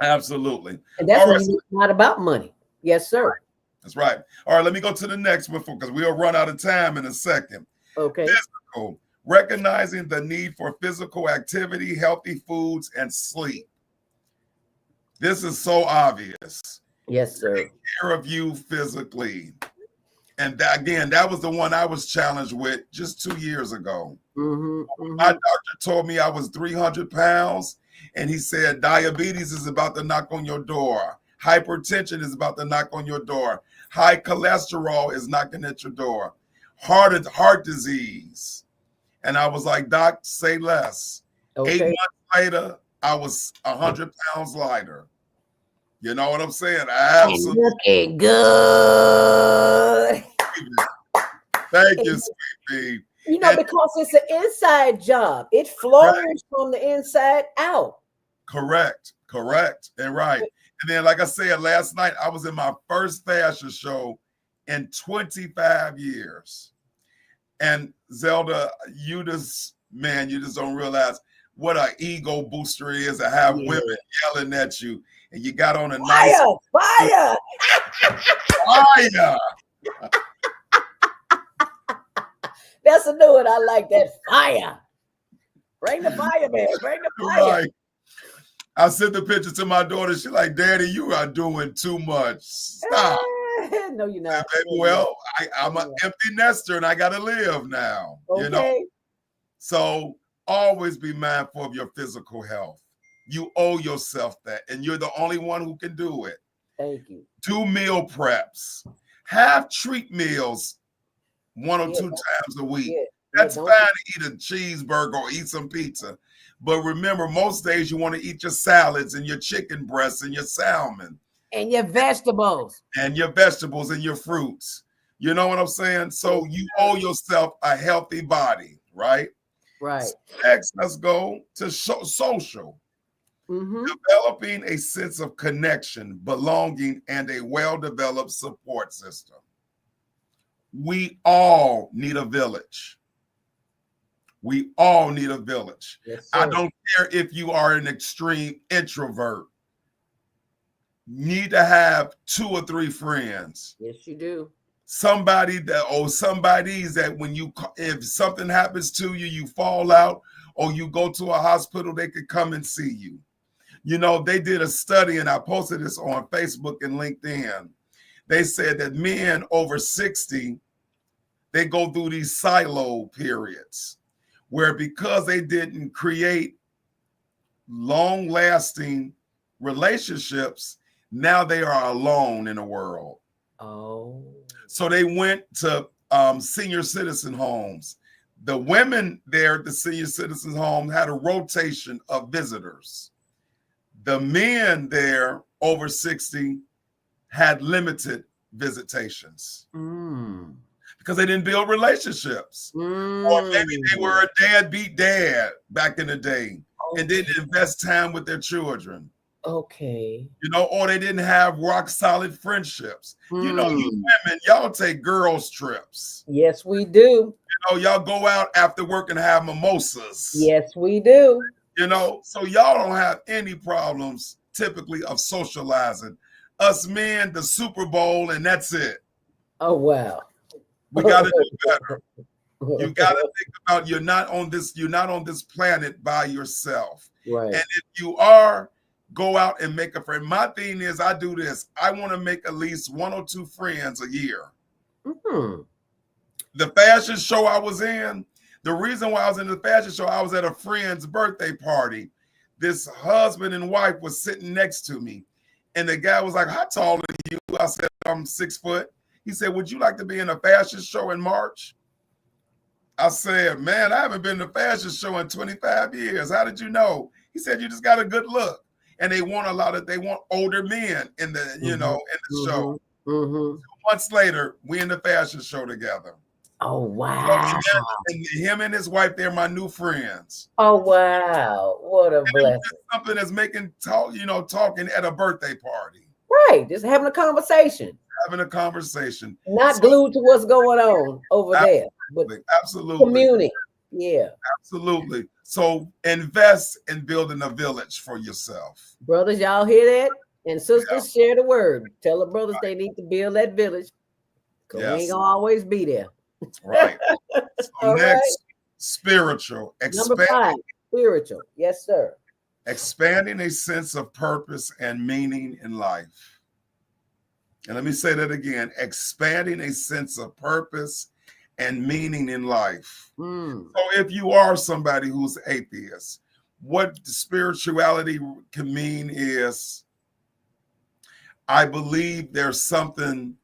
Absolutely. And that's when it's not about money. Yes, sir. That's right. All right, let me go to the next one because we'll run out of time in a second. Okay. Physical. Recognizing the need for physical activity, healthy foods, and sleep. This is so obvious. Yes, sir. Take care of you physically. And that was the one I was challenged with just 2 years ago. My doctor told me I was 300 pounds, and he said diabetes is about to knock on your door. Hypertension is about to knock on your door. High cholesterol is knocking at your door. Heart disease. And I was like, Doc, say less. Okay. 8 months later, I was 100 pounds lighter. You know what I'm saying? Absolutely. Looking good. Thank you, sweet pea. You know, because it's an inside job. It flows from the inside out. Correct. And right. And then, like I said, last night, I was in my first fashion show in 25 years. And Zelda, you just don't realize what an ego booster it is to have women yelling at you. And you got on a nice fire. That's a new one. I like that. Fire. Bring the fire, man. Bring the fire. Right. I sent the picture to my daughter. She's like, Daddy, you are doing too much. Stop. No, you're not. Well, I'm an empty nester and I got to live now. Okay. You know? So always be mindful of your physical health. You owe yourself that, and you're the only one who can do it. Thank you. Do meal preps. Have treat meals 1 or 2 times a week. That's fine to eat a cheeseburger or eat some pizza. But remember, most days you want to eat your salads and your chicken breasts and your salmon. And your vegetables. And your vegetables and your fruits. You know what I'm saying? So you owe yourself a healthy body, right? Right. Next, let's go to social. Developing a sense of connection, belonging, and a well-developed support system. We all need a village. We all need a village. Yes, I don't care if you are an extreme introvert. You need to have 2 or 3 friends. Yes, you do. Somebodies that when if something happens to you, you fall out or you go to a hospital, they could come and see you. You know, they did a study, and I posted this on Facebook and LinkedIn. They said that men over 60, they go through these silo periods where because they didn't create long-lasting relationships, now they are alone in the world. Oh. So they went to senior citizen homes. The women there at the senior citizen home had a rotation of visitors. The men there over 60 had limited visitations because they didn't build relationships. Or maybe they were a deadbeat dad back in the day and didn't invest time with their children. Okay. You know, or they didn't have rock solid friendships. You know, you Mm. women, y'all take girls trips. Yes, we do. You know, y'all go out after work and have mimosas. Yes, we do. You know, so y'all don't have any problems typically of socializing. Us men, the Super Bowl, and that's it. Oh, wow. We got to do better. You got to think about you're not on this planet by yourself. Right. And if you are, go out and make a friend. My thing is, I do this. I want to make at least 1 or 2 friends a year. Mm-hmm. The fashion show I was in, the reason why I was in the fashion show, I was at a friend's birthday party. This husband and wife was sitting next to me. And the guy was like, how tall are you? I said, I'm 6 foot. He said, would you like to be in a fashion show in March? I said, man, I haven't been to a fashion show in 25 years. How did you know? He said, you just got a good look. And they want older men in the, you know, in the show. Mm-hmm. Months later, we in the fashion show together. Oh, wow. And him and his wife, they're my new friends. Oh, wow. What a blessing. Something that's talking at a birthday party. Right. Just having a conversation. Having a conversation. Not glued to what's going on over there. But absolutely. Communing. Yeah. Absolutely. So invest in building a village for yourself. Brothers, y'all hear that? And sisters, share the word. Tell the brothers they need to build that village. Because we ain't going to always be there. Right. So next, spiritual. Number 5, spiritual. Yes, sir. Expanding a sense of purpose and meaning in life. And let me say that again. Expanding a sense of purpose and meaning in life. So if you are somebody who's atheist, what spirituality can mean is, I believe there's something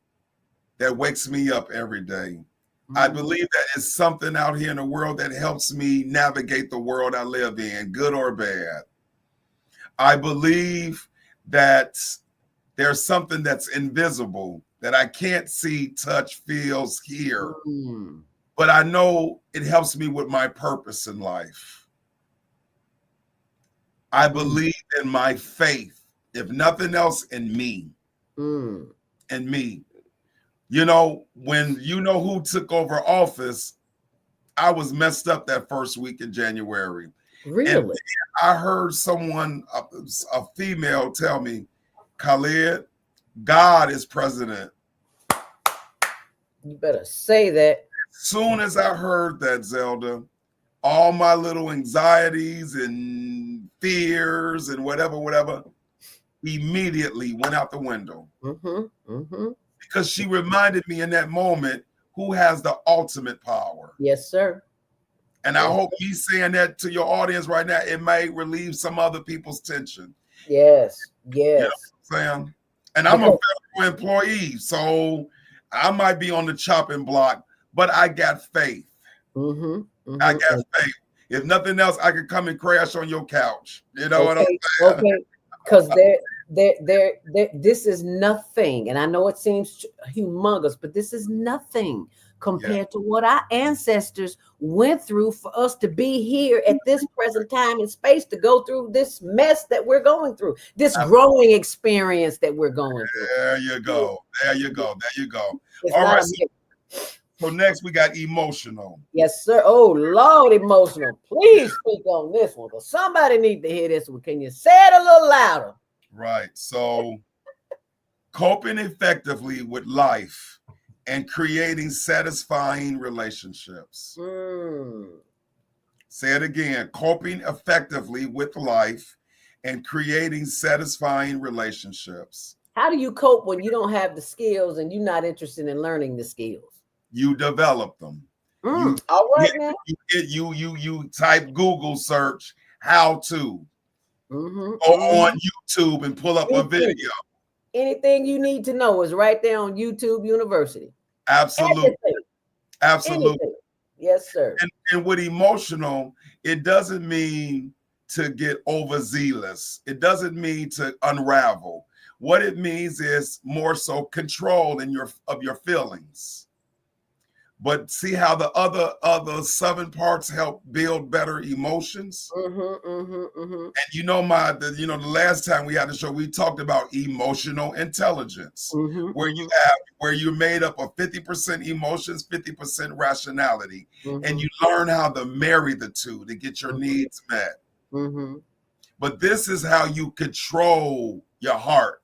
that wakes me up every day. I believe that it's something out here in the world that helps me navigate the world I live in, good or bad. I believe that there's something that's invisible that I can't see, touch, feel, hear. But I know it helps me with my purpose in life. I believe in my faith, if nothing else, in me. In me. You know, when you know who took over office, I was messed up that first week in January. Really? And I heard someone, a female, tell me, Khalid, God is president. You better say that. As soon as I heard that, Zelda, all my little anxieties and fears and whatever, immediately went out the window. Because she reminded me in that moment who has the ultimate power. Yes, sir. And I hope me saying that to your audience right now, it may relieve some other people's tension. Yes, yes. You know what I'm saying? And I'm a federal employee, so I might be on the chopping block, but I got faith. I got faith. If nothing else, I could come and crash on your couch. You know what I'm saying? Okay, because this is nothing, and I know it seems humongous, but this is nothing compared to what our ancestors went through for us to be here at this present time and space to go through this mess that we're going through, this growing experience that we're going through. There you go. There you go. There you go. All right. So next we got emotional. Yes, sir. Oh, Lord, emotional. Please speak on this one, because somebody need to hear this one. Can you say it a little louder? Right. So coping effectively with life and creating satisfying relationships. Say it again. Coping effectively with life and creating satisfying relationships. How do you cope when you don't have the skills and you're not interested in learning the skills? You develop them. All right, man. You type Google search how to. Go on YouTube and pull up a video. Anything you need to know is right there on YouTube University. Absolutely. Absolutely. Anything. Yes, sir. And with emotional, it doesn't mean to get overzealous. It doesn't mean to unravel. What it means is more so control of your feelings. But see how the other 7 parts help build better emotions. And you know the last time we had the show, we talked about emotional intelligence, where you're made up of 50% emotions, 50% rationality, and you learn how to marry the two to get your needs met. But this is how you control your heart.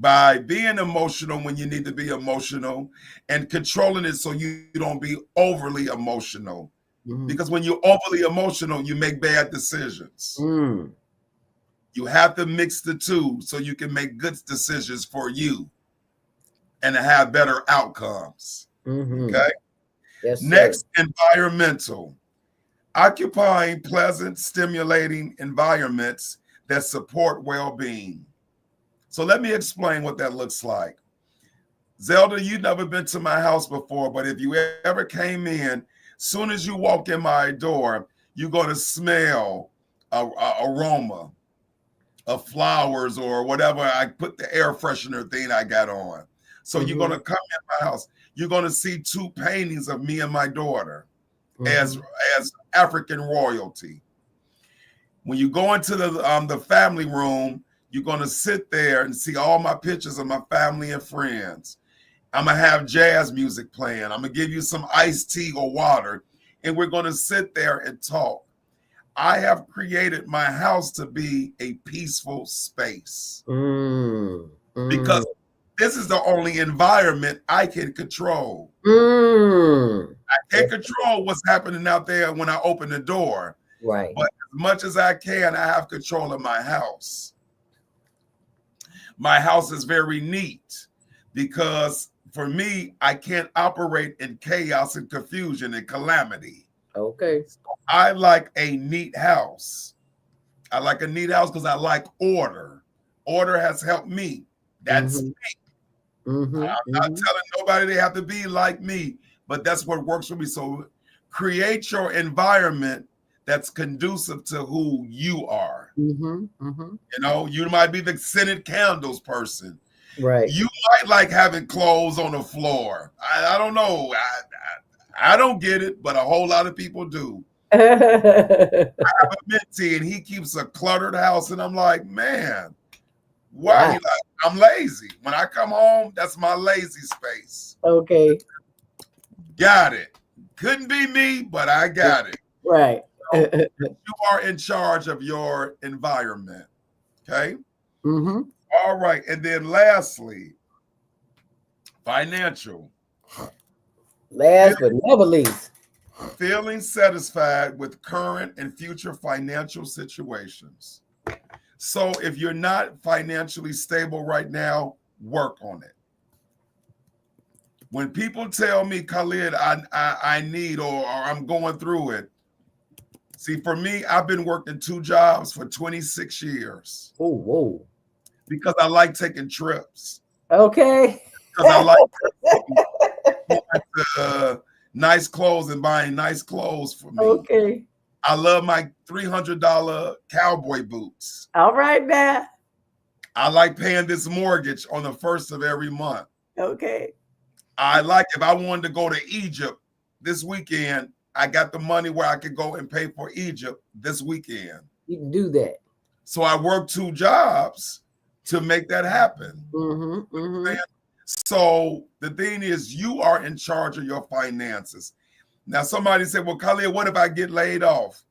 By being emotional when you need to be emotional and controlling it so you don't be overly emotional. Because when you're overly emotional, you make bad decisions. You have to mix the two so you can make good decisions for you and have better outcomes. Okay? Yes, next, environmental. Occupying pleasant, stimulating environments that support well-being. So let me explain what that looks like. Zelda, you've never been to my house before, but if you ever came in, soon as you walk in my door, you're going to smell a aroma of flowers or whatever. I put the air freshener thing I got on. So you're going to come in my house. You're going to see 2 paintings of me and my daughter as African royalty. When you go into the family room, you're going to sit there and see all my pictures of my family and friends. I'm going to have jazz music playing. I'm going to give you some iced tea or water, and we're going to sit there and talk. I have created my house to be a peaceful space because this is the only environment I can control. I can't control what's happening out there when I open the door. Right. But as much as I can, I have control of my house. My house is very neat because for me, I can't operate in chaos and confusion and calamity. Okay. So I like a neat house. I like a neat house because I like order. Order has helped me. That's me. I'm not telling nobody they have to be like me, but that's what works for me. So create your environment that's conducive to who you are. You know, you might be the scented candles person. Right. You might like having clothes on the floor. I don't know. I don't get it, but a whole lot of people do. I have a mentee and he keeps a cluttered house, and I'm like, man, why? Like, I'm lazy. When I come home, that's my lazy space. Okay. Got it. Couldn't be me, but I got it. Right. So you are in charge of your environment. Okay. All right. And then lastly, financial. Last but never least. Feeling satisfied with current and future financial situations. So if you're not financially stable right now, work on it. When people tell me, Khalid, I need or I'm going through it. See, for me, I've been working 2 jobs for 26 years. Oh, whoa. Because I like taking trips. Okay. Because I like going to nice clothes and buying nice clothes for me. Okay. I love my $300 cowboy boots. All right, now. I like paying this mortgage on the 1st of every month. Okay. I like, if I wanted to go to Egypt this weekend, I got the money where I could go and pay for Egypt this weekend. You can do that. So I worked 2 jobs to make that happen. So the thing is, you are in charge of your finances. Now, somebody said, well, Khalid, what if I get laid off?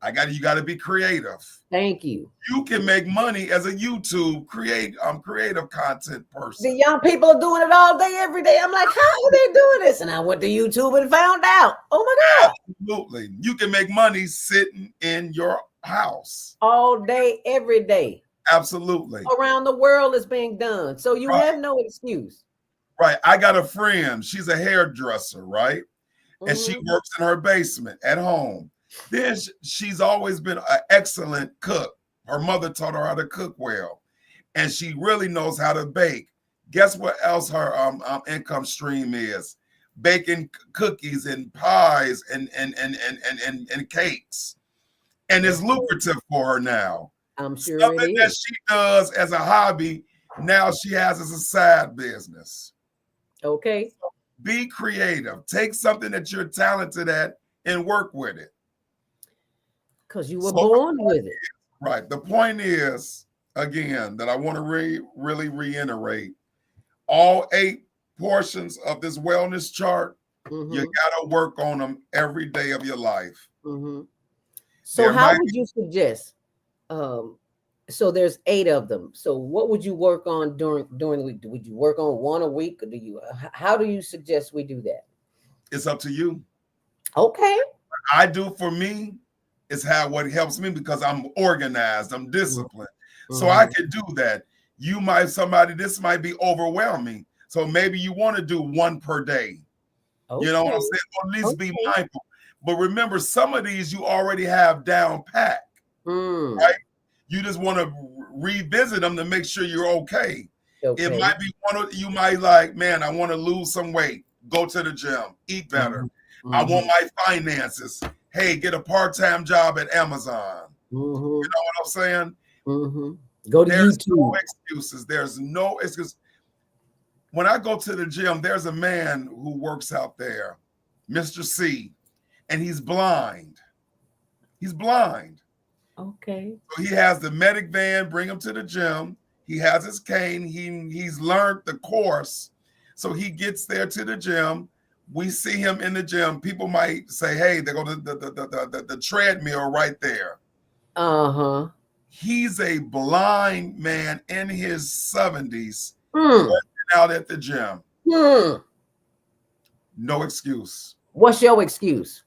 You got to be creative. Thank you. You can make money as a YouTube creative content person. The young people are doing it all day, every day. I'm like, how are they doing this? And I went to YouTube and found out. Oh my God. Absolutely. You can make money sitting in your house. All day, every day. Absolutely. Around the world is being done. So you have no excuse. Right. I got a friend. She's a hairdresser, right? And she works in her basement at home. Then she's always been an excellent cook. Her mother taught her how to cook well. And she really knows how to bake. Guess what else her income stream is? Baking cookies and pies and cakes. And it's lucrative for her now. I'm sure something that she does as a hobby, now she has as a side business. Okay. Be creative. Take something that you're talented at and work with it. Because you were born with it. Right. The point is, again, that I want to really reiterate, all 8 portions of this wellness chart, you got to work on them every day of your life. So how would you suggest? So there's 8 of them. So what would you work on during the week? Would you work on 1 a week? Or how do you suggest we do that? It's up to you. Okay. What I do for me is what helps me because I'm organized, I'm disciplined. So I can do that. This might be overwhelming. So maybe you want to do 1 per day. Okay. You know what I'm saying? Or at least be mindful. But remember, some of these you already have down pat, right? You just want to revisit them to make sure you're okay. It might be you might like, man, I want to lose some weight. Go to the gym, eat better. I want my finances. Hey, get a part-time job at Amazon. You know what I'm saying? Go to There's YouTube. No excuses. There's no excuse. When I go to the gym, there's a man who works out there, Mr. C, and he's blind. He's blind. Okay. So he has the medic van, bring him to the gym. He has his cane. He's learned the course. So he gets there to the gym. We see him in the gym. People might say, hey, they go to the treadmill right there. He's a blind man in his 70s working out at the gym. No excuse. What's your excuse?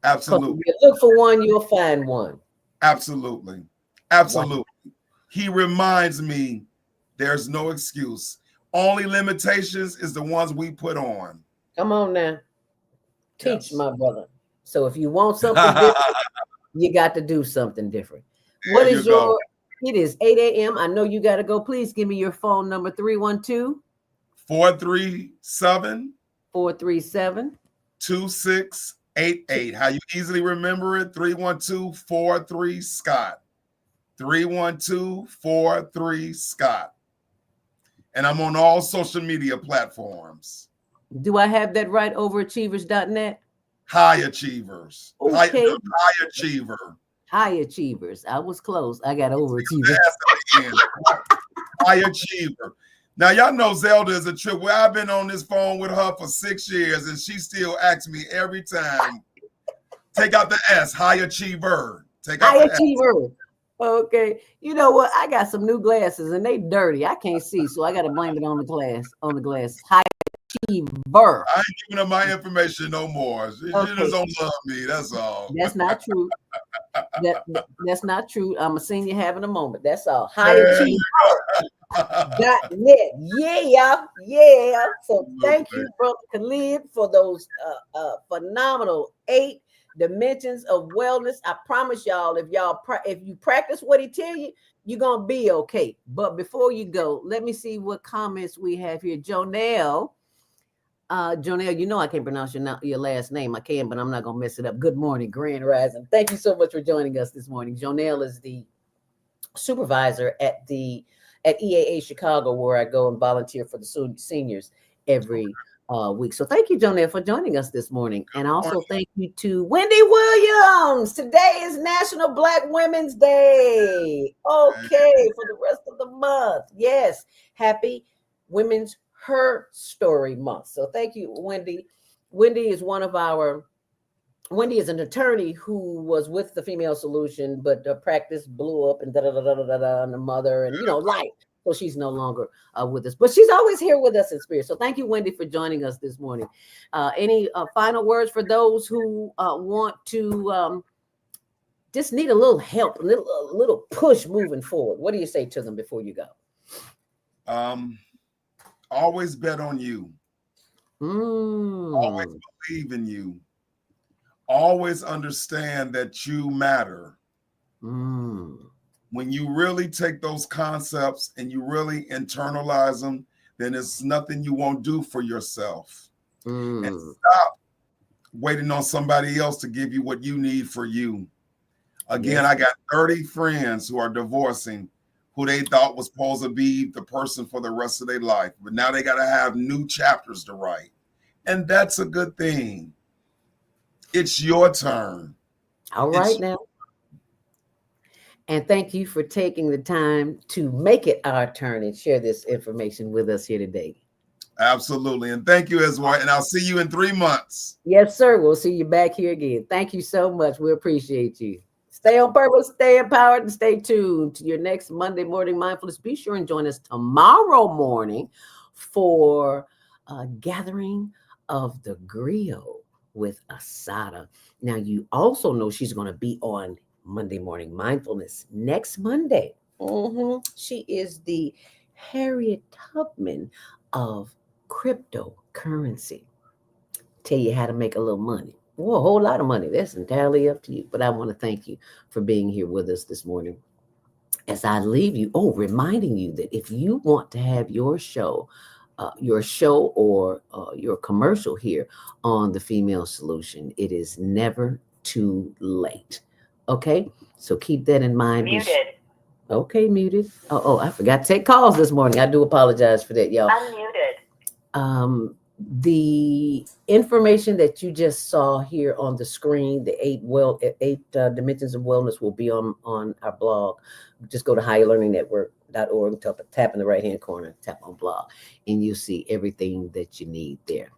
Absolutely. If you look for one, you'll find one. Absolutely. Absolutely. Wow. He reminds me there's no excuse. Only limitations is the ones we put on. Come on now. Teach, my brother. So if you want something different, you got to do something different. What is your, it is 8 a.m. I know you got to go. Please give me your phone number, 312 437 437 2688. How you easily remember it? 312-43-SCOTT. 312-43-SCOTT. And I'm on all social media platforms. Do I have that right? Overachievers.net? High Achievers. Okay. High Achiever. High Achievers. I was close. I got Overachievers. High Achiever. Now, y'all know Zelda is a trip. Well, I've been on this phone with her for 6 years, and she still asks me every time, take out the S, High Achiever. Take out High the Achiever. S. Okay. You know what? I got some new glasses, and they dirty. I can't see, so I got to blame it on the glass. High Achiever. I ain't giving her my information no more. She just don't love me. That's all. That's not true. That's not true. I'm a senior having a moment. That's all. High Achiever.net. Yeah. So thank you, Brother Khalid, for those phenomenal 8 dimensions of wellness. I promise y'all, if you practice what he tell you, you're gonna be okay. But before you go, let me see what comments we have here. Jonelle, you know I can't pronounce your last name. I can, but I'm not gonna mess it up. Good morning, Grand Rising. Thank you so much for joining us this morning. Jonelle is the supervisor at EAA Chicago, where I go and volunteer for the seniors every week. So thank you, Jonelle, for joining us this morning. And also thank you to Wendy Williams. Today is National Black Women's Day. Okay, for the rest of the month. Yes, happy Women's Her Story Month. So thank you, Wendy. Wendy is an attorney who was with the Female Solution, but the practice blew up and and the mother and life. So she's no longer with us, but she's always here with us in spirit. So thank you, Wendy, for joining us this morning. Any final words for those who want to just need a little help, a little push moving forward? What do you say to them before you go? Always bet on you. Always believe in you. Always understand that you matter. When you really take those concepts and you really internalize them, then it's nothing you won't do for yourself. And stop waiting on somebody else to give you what you need for you. Again, I got 30 friends who are divorcing, who they thought was supposed to be the person for the rest of their life. But now they got to have new chapters to write. And that's a good thing. It's your turn. All right now. And thank you for taking the time to make it our turn and share this information with us here today. Absolutely. And thank you as well. And I'll see you in 3 months. Yes, sir. We'll see you back here again. Thank you so much. We appreciate you. Stay on purpose, stay empowered, and stay tuned to your next Monday morning mindfulness. Be sure and join us tomorrow morning for a gathering of the griot with Asada. Now, you also know she's going to be on Monday Morning Mindfulness next Monday. She is the Harriet Tubman of cryptocurrency. Tell you how to make a little money. Well, a whole lot of money. That's entirely up to you. But I want to thank you for being here with us this morning. As I leave you, reminding you that if you want to have your show or your commercial here on The Female Solution, it is never too late. Okay? So keep that in mind. Muted. Okay, muted. Oh, I forgot to take calls this morning. I do apologize for that, y'all. Unmuted. The information that you just saw here on the screen, the eight dimensions of wellness, will be on our blog. Just go to higherlearningnetwork.org, tap in the right-hand corner, tap on blog, and you'll see everything that you need there.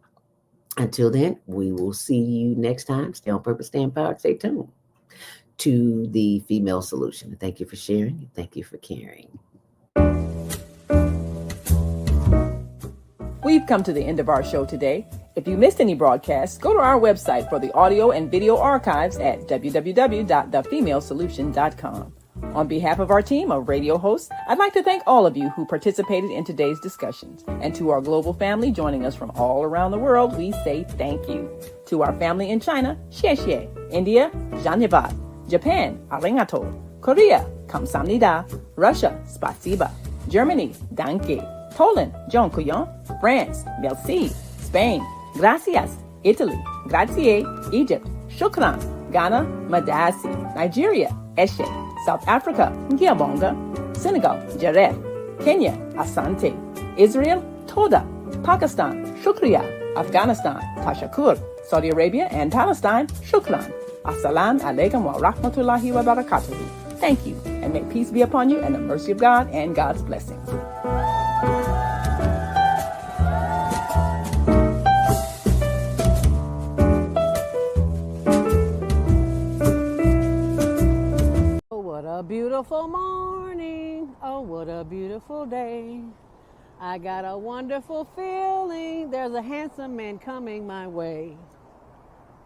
Until then, we will see you next time. Stay on purpose, stay empowered, stay tuned to The Female Solution. Thank you for sharing. Thank you for caring. We've come to the end of our show today. If you missed any broadcasts, go to our website for the audio and video archives at www.thefemalesolution.com. On behalf of our team of radio hosts, I'd like to thank all of you who participated in today's discussions. And to our global family joining us from all around the world, we say thank you. To our family in China, xie xie. India, Dhanyavad. Japan, arigato. Korea, kamsamnida. Russia, spasiba. Germany, danke. Poland, dziękuję. France, merci. Spain, gracias. Italy, grazie. Egypt, shukran. Ghana, madasi. Nigeria, eshe. South Africa, ngiyabonga. Senegal, jaref. Kenya, asante. Israel, toda. Pakistan, shukriya. Afghanistan, tashakur. Saudi Arabia and Palestine, shukran. Assalamu alaikum wa rahmatullahi wa barakatuhu. Thank you, and may peace be upon you and the mercy of God and God's blessings. What a beautiful morning. Oh, what a beautiful day. I got a wonderful feeling. There's a handsome man coming my way.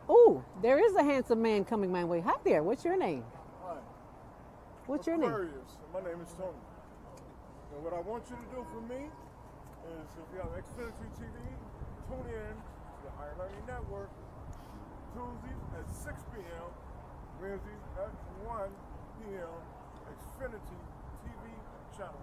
Oh, there is a handsome man coming my way. Hi there. What's your name? Hi. What's your name? My name is Tony. And what I want you to do for me is, if you have Xfinity TV, tune in to the Higher Learning Network Tuesdays at 6 p.m., Wednesdays at 1 p.m. Xfinity TV channel.